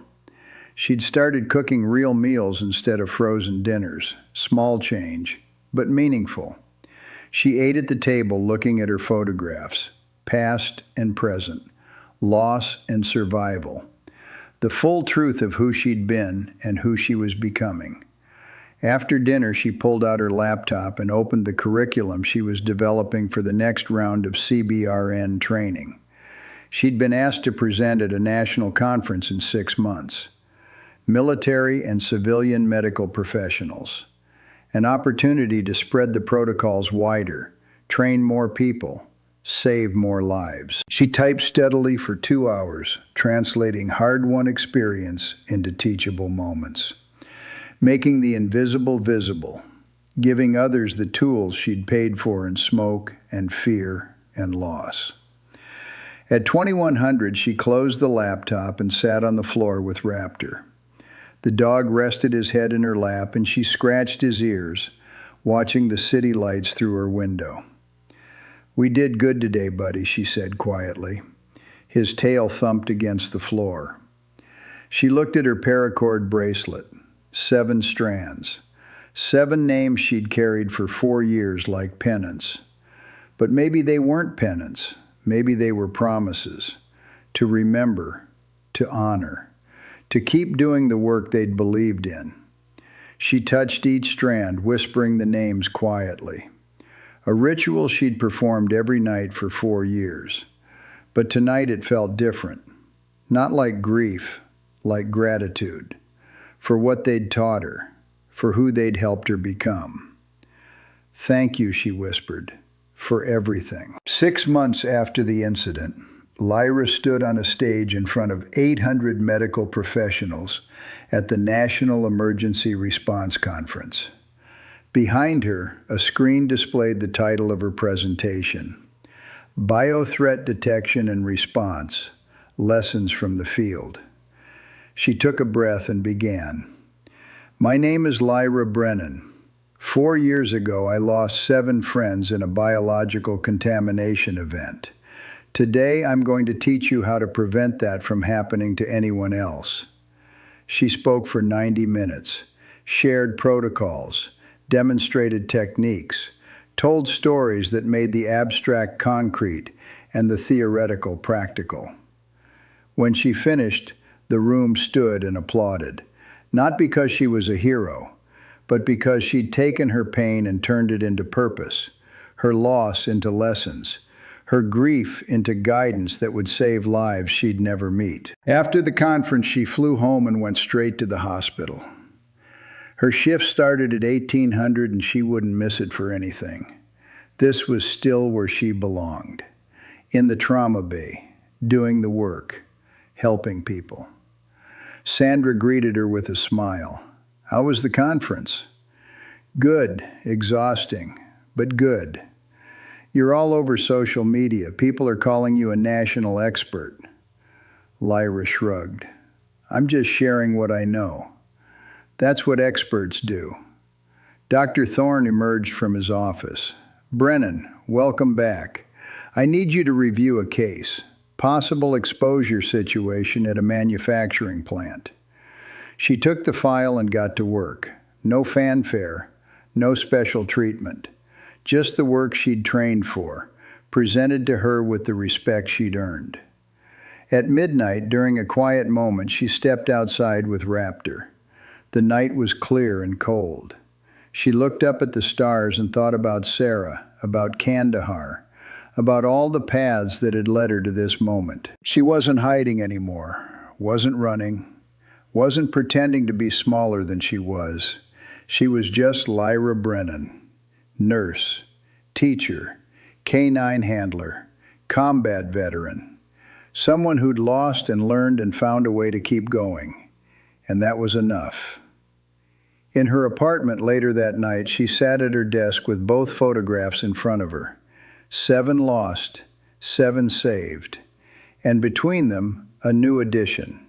She'd started cooking real meals instead of frozen dinners. Small change, but meaningful. She ate at the table looking at her photographs, past and present, loss and survival, the full truth of who she'd been and who she was becoming. After dinner, she pulled out her laptop and opened the curriculum she was developing for the next round of CBRN training. She'd been asked to present at a national conference in 6 months. Military and civilian medical professionals. An opportunity to spread the protocols wider, train more people, save more lives. She typed steadily for 2 hours, translating hard-won experience into teachable moments. Making the invisible visible, giving others the tools she'd paid for in smoke and fear and loss. At 2100, she closed the laptop and sat on the floor with Raptor. The dog rested his head in her lap and she scratched his ears, watching the city lights through her window. "We did good today, buddy," she said quietly. His tail thumped against the floor. She looked at her paracord bracelet. 7 strands. 7 names she'd carried for 4 years like penance. But maybe they weren't penance. Maybe they were promises. To remember, to honor, to keep doing the work they'd believed in. She touched each strand, whispering the names quietly. A ritual she'd performed every night for 4 years. But tonight it felt different. Not like grief, like gratitude. For what they'd taught her, for who they'd helped her become. "Thank you," she whispered, "for everything." 6 months after the incident, Lyra stood on a stage in front of 800 medical professionals at the National Emergency Response Conference. Behind her, a screen displayed the title of her presentation, Biothreat Detection and Response, Lessons from the Field. She took a breath and began. "My name is Lyra Brennan. 4 years ago, I lost 7 friends in a biological contamination event. Today, I'm going to teach you how to prevent that from happening to anyone else. She spoke for 90 minutes, shared protocols, demonstrated techniques, told stories that made the abstract concrete and the theoretical practical. When she finished, the room stood and applauded, not because she was a hero, but because she'd taken her pain and turned it into purpose, her loss into lessons, her grief into guidance that would save lives she'd never meet. After the conference, she flew home and went straight to the hospital. Her shift started at 1800 and she wouldn't miss it for anything. This was still where she belonged, in the trauma bay, doing the work, helping people. Sandra greeted her with a smile. How was the conference? Good, exhausting, but good. You're all over social media. People are calling you a national expert. Lyra shrugged. I'm just sharing what I know. That's what experts do. Dr. Thorne emerged from his office. Brennan, welcome back. I need you to review a case. Possible exposure situation at a manufacturing plant. She took the file and got to work. No fanfare, no special treatment. Just the work she'd trained for, presented to her with the respect she'd earned. At midnight, during a quiet moment, she stepped outside with Raptor. The night was clear and cold. She looked up at the stars and thought about Sarah, about Kandahar, about all the paths that had led her to this moment. She wasn't hiding anymore, wasn't running, wasn't pretending to be smaller than she was. She was just Lyra Brennan, nurse, teacher, canine handler, combat veteran, someone who'd lost and learned and found a way to keep going. And that was enough. In her apartment later that night, she sat at her desk with both photographs in front of her. 7 lost, 7 saved, and between them, a new addition.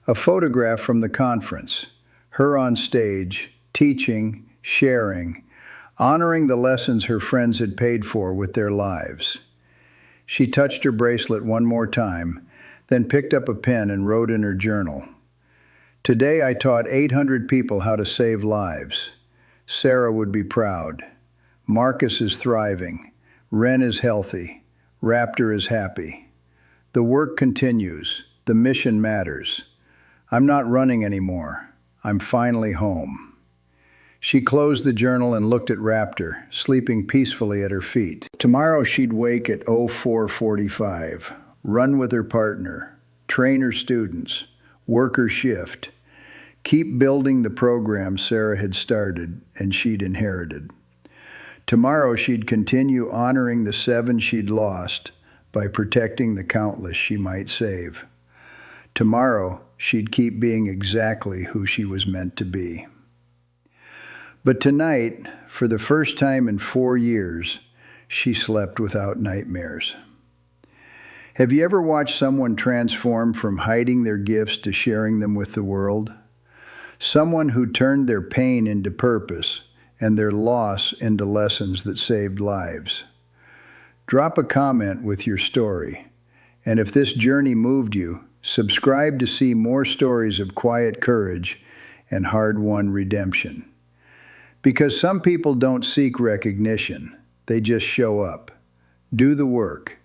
A photograph from the conference, her on stage, teaching, sharing, honoring the lessons her friends had paid for with their lives. She touched her bracelet one more time, then picked up a pen and wrote in her journal. Today I taught 800 people how to save lives. Sarah would be proud. Marcus is thriving. Ren is healthy. Raptor is happy. The work continues. The mission matters. I'm not running anymore. I'm finally home. She closed the journal and looked at Raptor, sleeping peacefully at her feet. Tomorrow she'd wake at 04:45, run with her partner, train her students, work her shift, keep building the program Sarah had started and she'd inherited. Tomorrow she'd continue honoring the 7 she'd lost by protecting the countless she might save. Tomorrow she'd keep being exactly who she was meant to be. But tonight, for the first time in 4 years, she slept without nightmares. Have you ever watched someone transform from hiding their gifts to sharing them with the world? Someone who turned their pain into purpose and their loss into lessons that saved lives. Drop a comment with your story. And if this journey moved you, subscribe to see more stories of quiet courage and hard-won redemption. Because some people don't seek recognition, they just show up, do the work,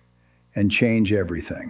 and change everything.